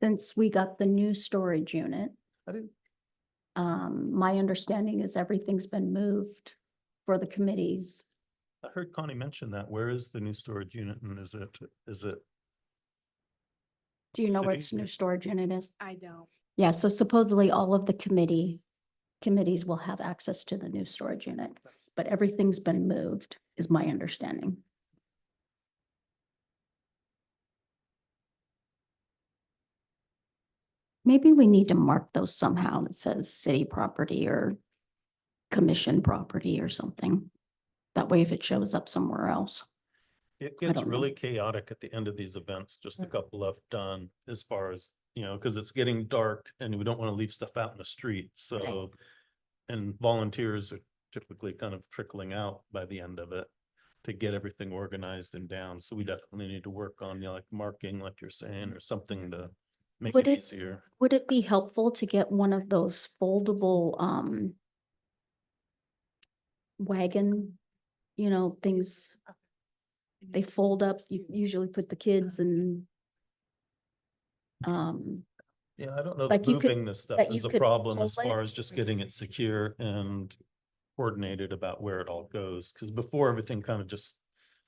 Since we got the new storage unit, I didn't, my understanding is everything's been moved for the committees. I heard Connie mention that. Where is the new storage unit and is it? Do you know where City? its new storage unit is? I don't. Yeah, so supposedly all of the committees will have access to the new storage unit, but everything's been moved, is my understanding. Maybe we need to mark those somehow. It says city property or commission property or something. That way if it shows up somewhere else. It I gets don't know. really chaotic at the end of these events, just a couple left done as far as, because it's getting dark and we don't want to leave stuff out in the street, so. And volunteers are typically kind of trickling out by the end of it to get everything organized and down. So we definitely need to work on, like marking, like you're saying, or something to make Would it it- easier. Would it be helpful to get one of those foldable, wagon, things? They fold up, you usually put the kids and, Yeah, I don't know Like that you could- moving this stuff that is you a could problem as pull it. far as just getting it secure and coordinated about where it all goes. Because before everything kind of just,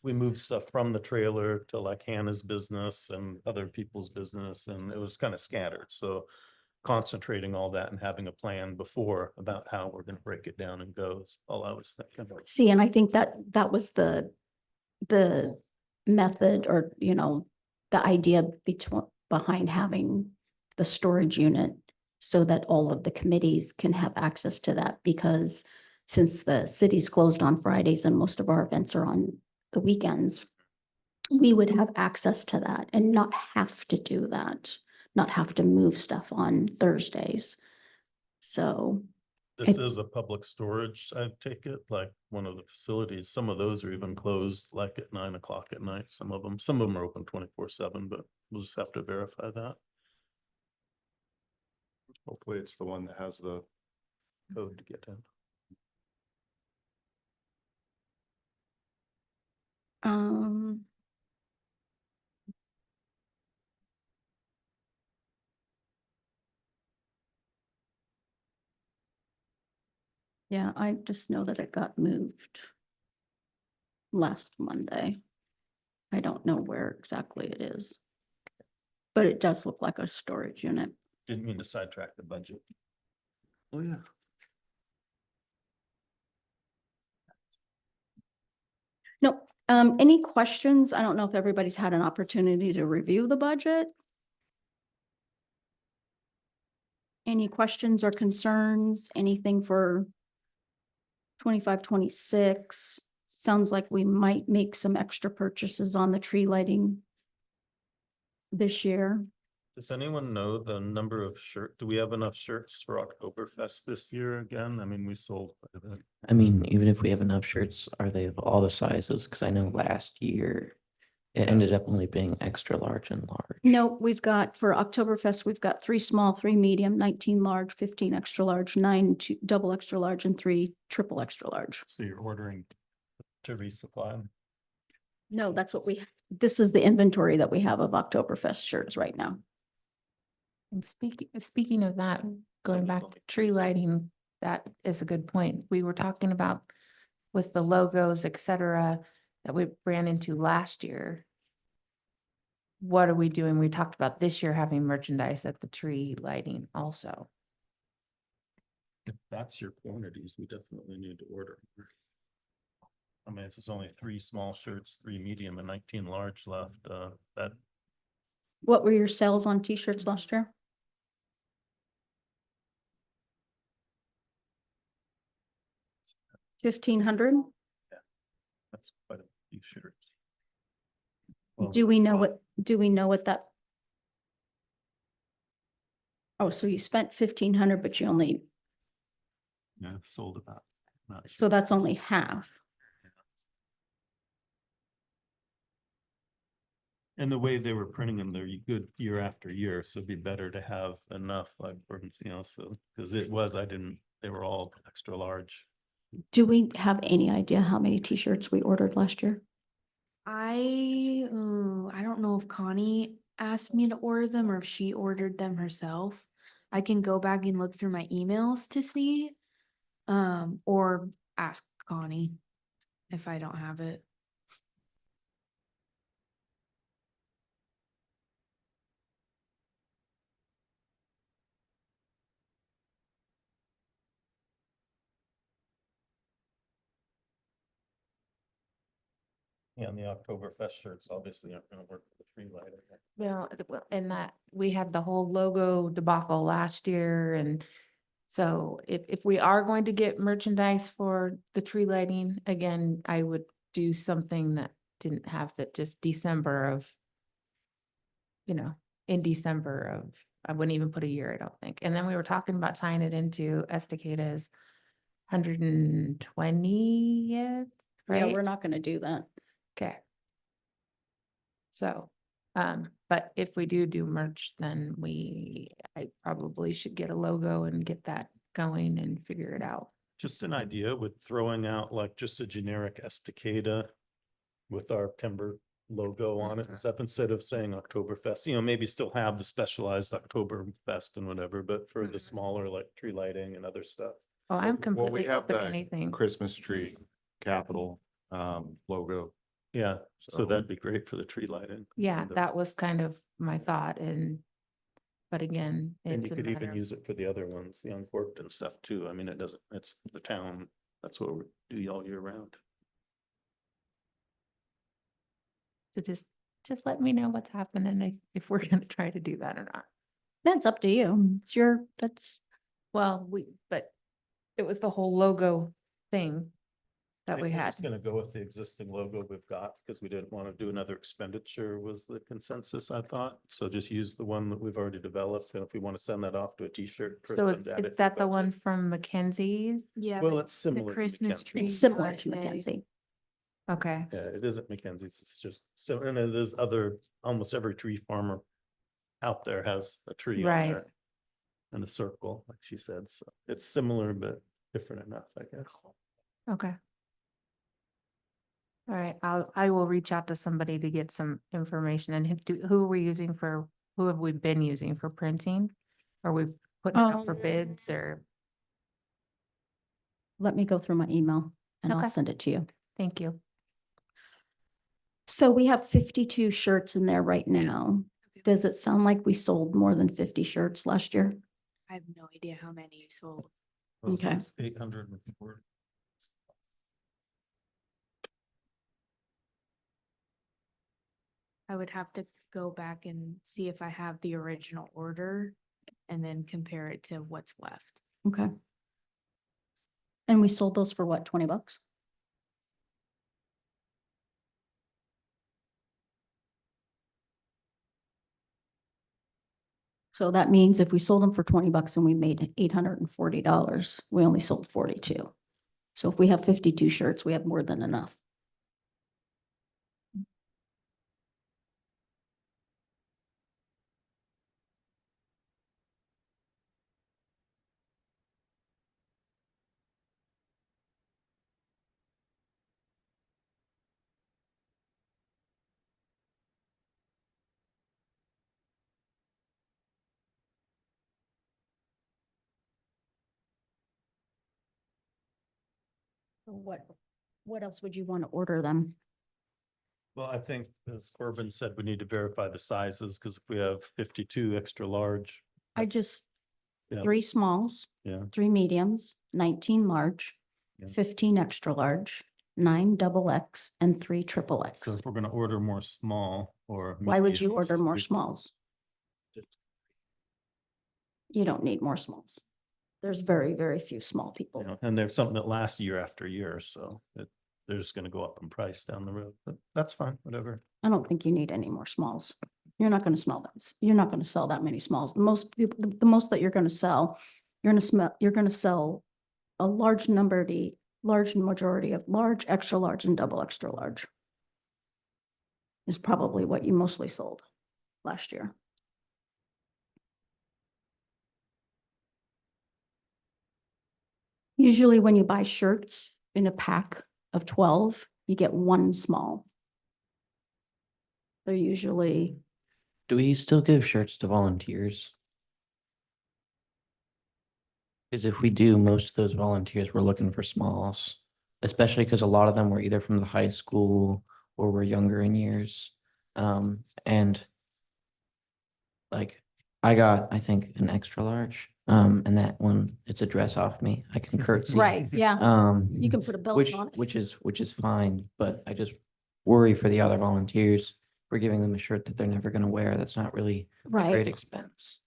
we moved stuff from the trailer to like Hannah's business and other people's business, and it was kind of scattered. So concentrating all that and having a plan before about how we're going to break it down and go is all I was thinking. see, and I think that was the method or, the idea behind having the storage unit so that all of the committees can have access to that, because since the city's closed on Fridays and most of our events are on the weekends, we would have access to that and not have to do that, not have to move stuff on Thursdays. So, This It- is a public storage, I take it, like one of the facilities. Some of those are even closed like at 9 o'clock at night. Some of them are open 24/7, but we'll just have to verify that Hopefully it's the one that has the, code to get in. um. Yeah, I just know that it got moved last Monday. I don't know where exactly it is. But it does look like a storage unit. Didn't mean to sidetrack the budget. oh yeah. No, any questions? I don't know if everybody's had an opportunity to review the budget. Any questions or concerns? Anything for 25-26? Sounds like we might make some extra purchases on the tree lighting this year. Does anyone know the number of do we have enough shirts for Oktoberfest this year again? I mean, we sold quite a bit. I mean, even if we have enough shirts, are they of all the sizes? Because I know last year it ended up only being extra large and large. No, we've got for Oktoberfest, we've got 3 small, 3 medium, 19 large, 15 extra large, 9 double extra large, and 3 triple extra large. So you're ordering to resupply them? No, that's what this is the inventory that we have of Oktoberfest shirts right now. And speaking of that, going back to tree lighting, that is a good point. We were talking about with the logos, et cetera, that we ran into last year. What are we doing? We talked about this year having merchandise at the tree lighting also. If that's your quantities, we definitely need to order. I mean, if it's only 3 small shirts, 3 medium and 19 large left, that What were your sales on t-shirts last year? $1,500? that's quite a few shirts. Well, Do we know what that? Oh, so you spent 1,500, but you only, yeah, sold about. not so that's only half. And the way they were printing them, they're good year after year, so it'd be better to have enough, like, so, because they were all extra large. Do we have any idea how many t-shirts we ordered last year? I don't know if Connie asked me to order them or if she ordered them herself. I can go back and look through my emails to see, or ask Connie if I don't have it. Yeah, and the Oktoberfest shirts obviously aren't gonna work for the tree lighting. Well, and that we had the whole logo debacle last year, and So if we are going to get merchandise for the tree lighting, again, I would do something that didn't have that just December of, in December of, I wouldn't even put a year, I don't think. And then we were talking about tying it into Estacada's 120th, Yeah, right? we're not gonna do that. Okay. So, but if we do merch, then I probably should get a logo and get that going and figure it out. Just an idea with throwing out like just a generic Estacada with our timber logo on it and stuff, instead of saying Oktoberfest, maybe still have the specialized Oktoberfest and whatever, but for the smaller like tree lighting and other stuff. Oh, I'm Well, we completely have open to the anything. Christmas tree capital logo. Yeah, so So- that'd be great for the tree lighting. Yeah, And, that was kind of my thought but again, And it's you a could even matter of, use it for the other ones, the uncorked and stuff too. I mean, it's the town, that's what we do all year round. so just let me know what's happening if we're gonna try to do that or not. That's up to you. It's that's, Well, but it was the whole logo thing I that think we we're had. just gonna go with the existing logo we've got because we didn't want to do another expenditure was the consensus, I thought. So just use the one that we've already developed. And if we want to send that off to a t-shirt. So print is and add it is to that the budget. one from Mackenzie's? Yeah. Well, but it's similar. to Christmas Mackenzie. tree it's similar to USA. Mackenzie. Okay, Yeah, it isn't Mackenzie's. It's just, so, and it is almost every tree farmer out there has a tree on Right. there. In a circle, like she said. So it's similar, but different enough, I guess. okay. All right, I will reach out to somebody to get some information and who are we using who have we been using for printing? Are we putting it out for bids or, Let me go through my email and I'll Okay. send it to you. thank you. So we have 52 shirts in there right now. Does it sound like we sold more than 50 shirts last year? I have no idea how many you sold. Okay. 804. I would have to go back and see if I have the original order and then compare it to what's left. Okay. And we sold those for what, 20 bucks? So that means if we sold them for 20 bucks and we made $840, we only sold 42. So if we have 52 shirts, we have more than enough. So what else would you want to order them? Well, I think as Corbin said, we need to verify the sizes because if we have 52 extra large. I that's- just, yeah. 3 smalls, Yeah. 3 mediums, 19 large, Yeah. 15 extra large, 9 double X, and 3 triple X. So if we're gonna order more small or. Why would you order mediums, more we- smalls? You don't need more smalls. There's very, very few small people. You know, and there's something that lasts year after year, so they're just gonna go up in price down the road, but that's fine, whatever. I don't think you need any more smalls. You're not gonna smell that. You're not gonna sell that many smalls. The most people, the most that you're gonna sell, you're gonna sell a large majority of large, extra large, and double extra large. Is probably what you mostly sold last year. Usually when you buy shirts in a pack of 12, you get 1 small. They're usually, Do we still give shirts to volunteers? Because if we do, most of those volunteers were looking for smalls, especially because a lot of them were either from the high school or were younger in years. And like I got, I think, an extra large. And that one, it's a dress off me. I can curtsy. right, yeah, you can put a belt Which on it. which is fine, but I just worry for the other volunteers. We're giving them a shirt that they're never gonna wear. That's not really a great Right. expense.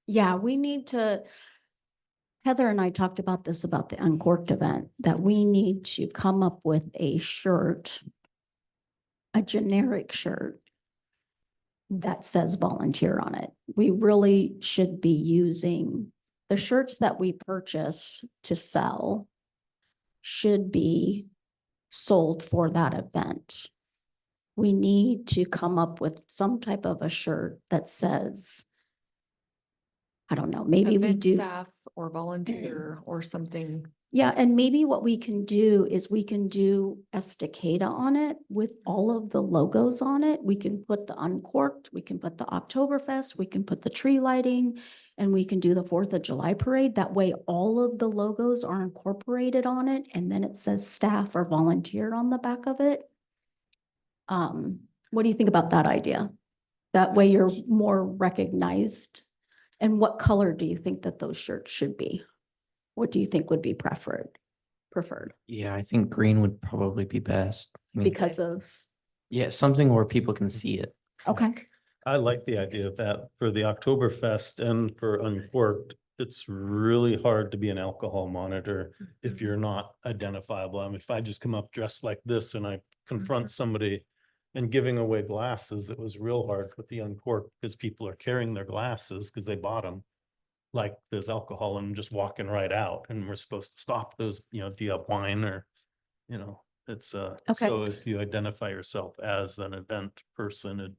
Yeah, we need to, Heather and I talked about this, about the Uncorked event, that we need to come up with a shirt, a generic shirt that says volunteer on it. We really should be using the shirts that we purchase to sell should be sold for that event. We need to come up with some type of a shirt that says, I don't know, maybe we Event do. Staff or volunteer or something. Yeah, and maybe what we can do is we can do Estacada on it with all of the logos on it. We can put the Uncorked, we can put the Oktoberfest, we can put the tree lighting, and we can do the 4th of July parade. That way, all of the logos are incorporated on it, and then it says staff or volunteer on the back of it. What do you think about that idea? That way you're more recognized. And what color do you think that those shirts should be? What do you think would be preferred? Yeah, I think green would probably be best. I mean, Because of, yeah, something where people can see it. okay, I like the idea of that for the Oktoberfest and for Uncorked. It's really hard to be an alcohol monitor if you're not identifiable. I mean, if I just come up dressed like this and I confront somebody and giving away glasses, it was real hard with the Uncorked because people are carrying their glasses because they bought them. Like there's alcohol and just walking right out, and we're supposed to stop those, do you have wine or, it's Okay. so if you identify yourself as an event person, it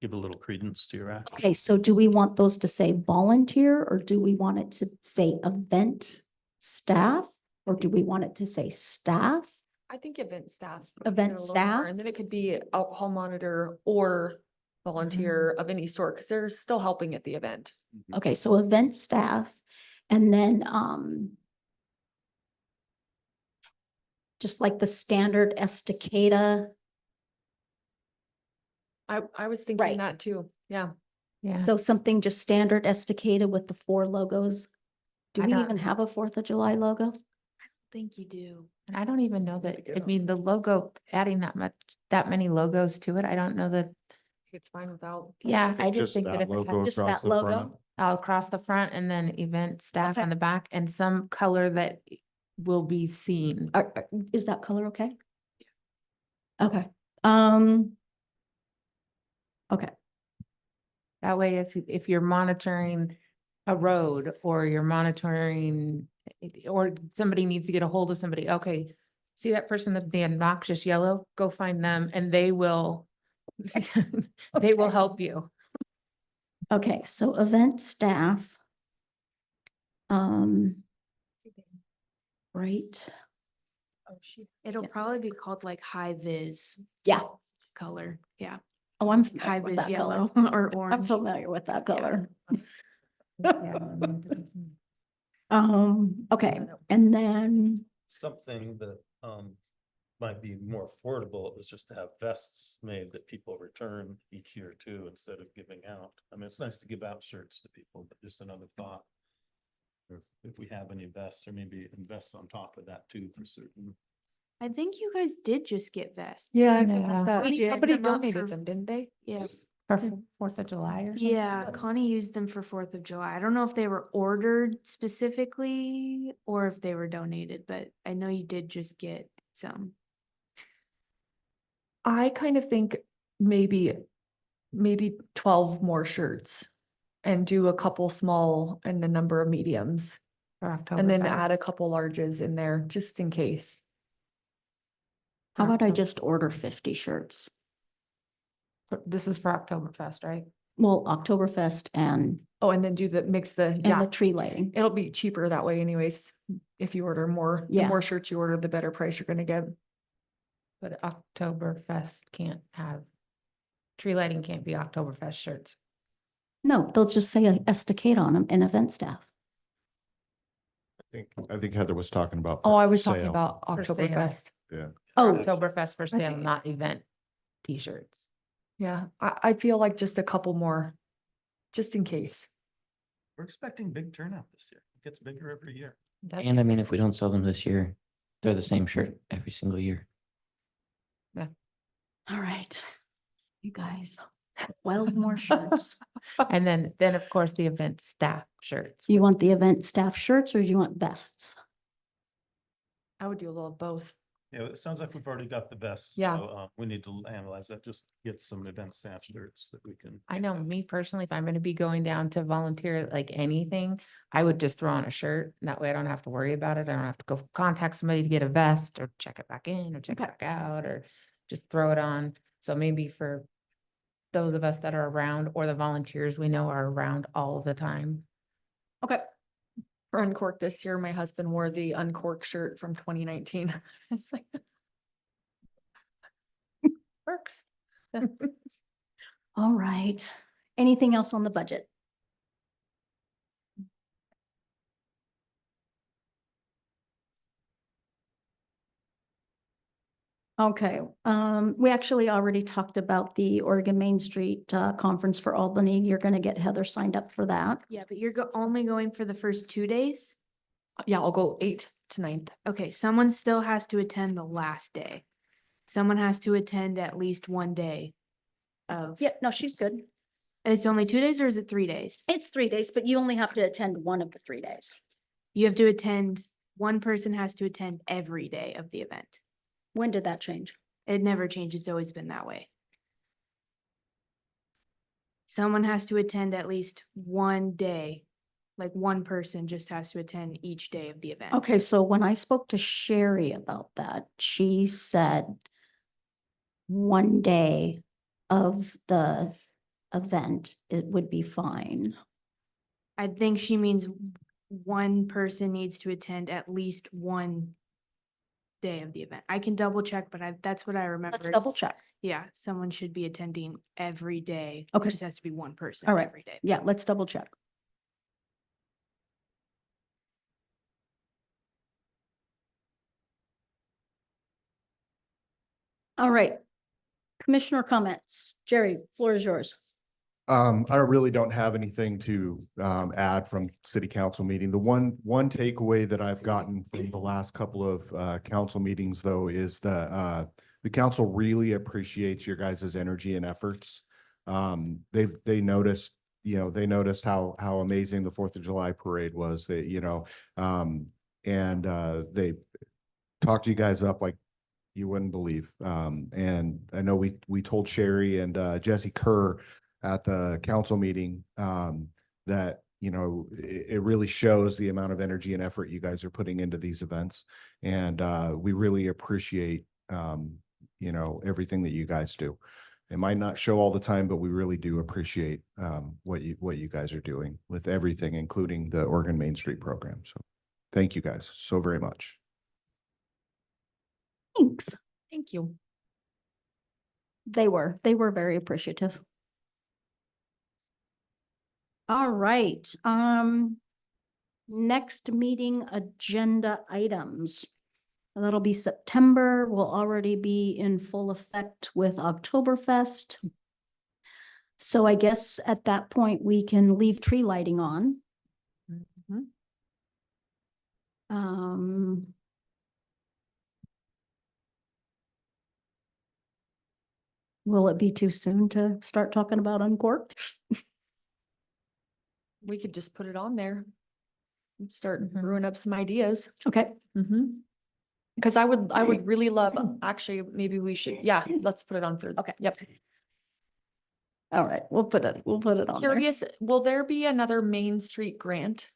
give a little credence to your act. okay, so do we want those to say volunteer, or do we want it to say event staff? Or do we want it to say staff? I think event staff. Event get a little more, staff? And then it could be alcohol monitor or volunteer of any sort, because they're still helping at the event. Okay, so event staff, and then, just like the standard Estacada. I was Right. thinking that too. Yeah. Yeah. So something just standard Estacada with the 4 logos. Do I we don't- even have a 4th of July logo? Think you do. And I don't even know that, get I 'em. mean, the logo, adding that many logos to it, I don't know that, It's fine without. yeah, I Just just think that that if it logo had Just across that the logo? front. across the front and then event staff Okay. on the back and some color that will be seen. Is that color okay? Okay, okay, That way, if you're monitoring a road or you're monitoring, or somebody needs to get a hold of somebody, okay, see that person with the obnoxious yellow, go find them and they will, they will help you. okay, so event staff. Right, It'll Yeah. probably be called like high vis yeah, color. Yeah. oh, I'm High familiar with vis that yellow color. or I'm orange. familiar with that color. Yeah. Okay, and then, Something that might be more affordable is just to have vests made that people return each year too, instead of giving out. I mean, it's nice to give out shirts to people, but just another thought. If we have any vests, or maybe invest on top of that too for certain. I think you guys did just get vests. Yeah, I Yeah. think that. We did Somebody them up donated for- them, didn't they? Yeah. For 4th of July or something? Yeah, Connie used them for 4th of July. I don't know if they were ordered specifically or if they were donated, but I know you did just get some. I kind of think maybe 12 more shirts and do a couple small and a number of mediums. For And then Oktoberfest. add a couple larges in there just in case. how about I October- just order 50 shirts? This is for Oktoberfest, right? Well, Oktoberfest and Oh, and then do mix the, the yeah, tree lighting. it'll be cheaper that way anyways. If you order more, the Yeah. more shirts you order, the better price you're gonna get. But Oktoberfest can't have, tree lighting can't be Oktoberfest shirts. No, they'll just say Estacada on them and event staff. I think Heather was talking about. Oh, for I was talking sale. about For sale. Oktoberfest. Yeah. Oh, Oktoberfest for sale, Okay. not event t-shirts. Yeah, I feel like just a couple more, just in case. We're expecting big turnout this year. It gets bigger every year. That's- And I mean, if we don't sell them this year, they're the same shirt every single year. all right. You guys, 12 more shirts. And then of course, the event staff shirts. You want the event staff shirts or do you want vests? I would do a little of both. Yeah, it sounds like we've already got the vests. Yeah. So, we need to analyze that, just get some event staff shirts that we can. I know me personally, if I'm gonna be going down to volunteer like anything, I would just throw on a shirt. And that way I don't have to worry about it. I don't have to go contact somebody to get a vest or check it back in or check it Okay. back out or just throw it on. So maybe for those of us that are around or the volunteers we know are around all the time. Okay. For Uncork this year, my husband wore the Uncork shirt from 2019. It's like, works. All right. Anything else on the budget? Okay, we actually already talked about the Oregon Main Street Conference for Albany. You're gonna get Heather signed up for that. Yeah, but you're only going for the first 2 days? Yeah, I'll go 8th to 9th. Okay, someone still has to attend the last day. Someone has to attend at least 1 day of. Yeah, no, she's good. It's only 2 days or is it 3 days? It's 3 days, but you only have to attend one of the 3 days. You have to attend, one person has to attend every day of the event. When did that change? It never changes, it's always been that way. Someone has to attend at least 1 day, like one person just has to attend each day of the event. Okay, so when I spoke to Sherry about that, she said 1 day of the event, it would be fine. I think she means one person needs to attend at least 1 day of the event. I can double check, but that's what I remember. Let's double is- check. Yeah, someone should be attending every day. Okay. It just has to be one person All right. every day. Yeah, let's double check. All right. Commissioner comments. Jerry, floor is yours. I really don't have anything to add from city council meeting. The one takeaway that I've gotten from the last couple of council meetings though is that the council really appreciates your guys' energy and efforts. They noticed, they noticed how amazing the 4th of July parade was. They, they talked to you guys up like you wouldn't believe. And I know we told Sherry and Jesse Kerr at the council meeting that, it really shows the amount of energy and effort you guys are putting into these events. And we really appreciate, everything that you guys do. It might not show all the time, but we really do appreciate what you guys are doing with everything, including the Oregon Main Street program. So thank you guys so very much. Thanks. Thank you. They were very appreciative. All right, next meeting agenda items. That'll be September. We'll already be in full effect with Oktoberfest. So I guess at that point, we can leave tree lighting on. Mhm. Will it be too soon to start talking about Uncorked? We could just put it on there. Start Mhm. brewing up some ideas. Okay, Because I would really love, actually, maybe we should, yeah, let's put it on for. Okay. Yep. all right, we'll put it on there. Curious, will there be another Main Street grant?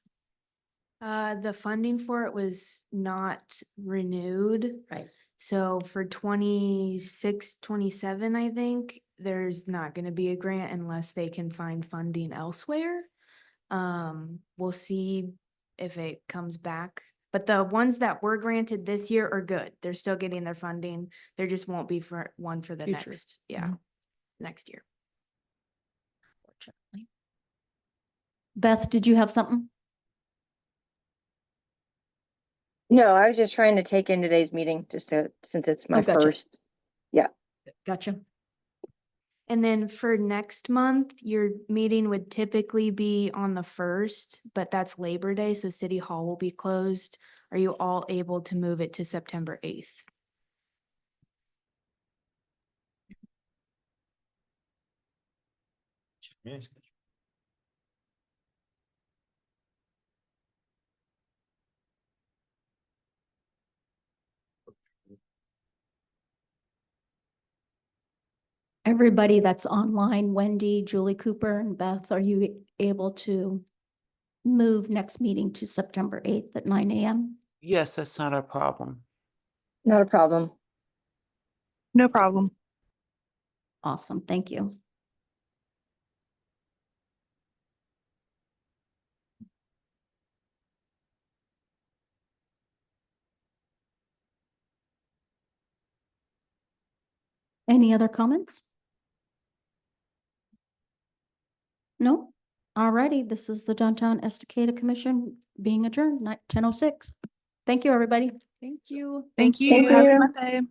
The funding for it was not renewed. Right. So for 26, 27, I think, there's not gonna be a grant unless they can find funding elsewhere. We'll see if it comes back. But the ones that were granted this year are good. They're still getting their funding. There just won't be for one for the Future. next, yeah, next year. Unfortunately. Beth, did you have something? No, I was just trying to take in today's meeting since it's my Oh, gotcha. first. Gotcha. And then for next month, your meeting would typically be on the 1st, but that's Labor Day, so City Hall will be closed. Are you all able to move it to September 8th? Yeah. Everybody that's online, Wendy, Julie Cooper, and Beth, are you able to move next meeting to September 8th at 9 a.m.? Yes, that's not a problem. Not a problem. No problem. Awesome, thank you. Any other comments? No? Alrighty, this is the Downtown Estacada Commission being adjourned, 10:06. Thank you, everybody. Thank you. Thank you. Thank Happy you. Monday.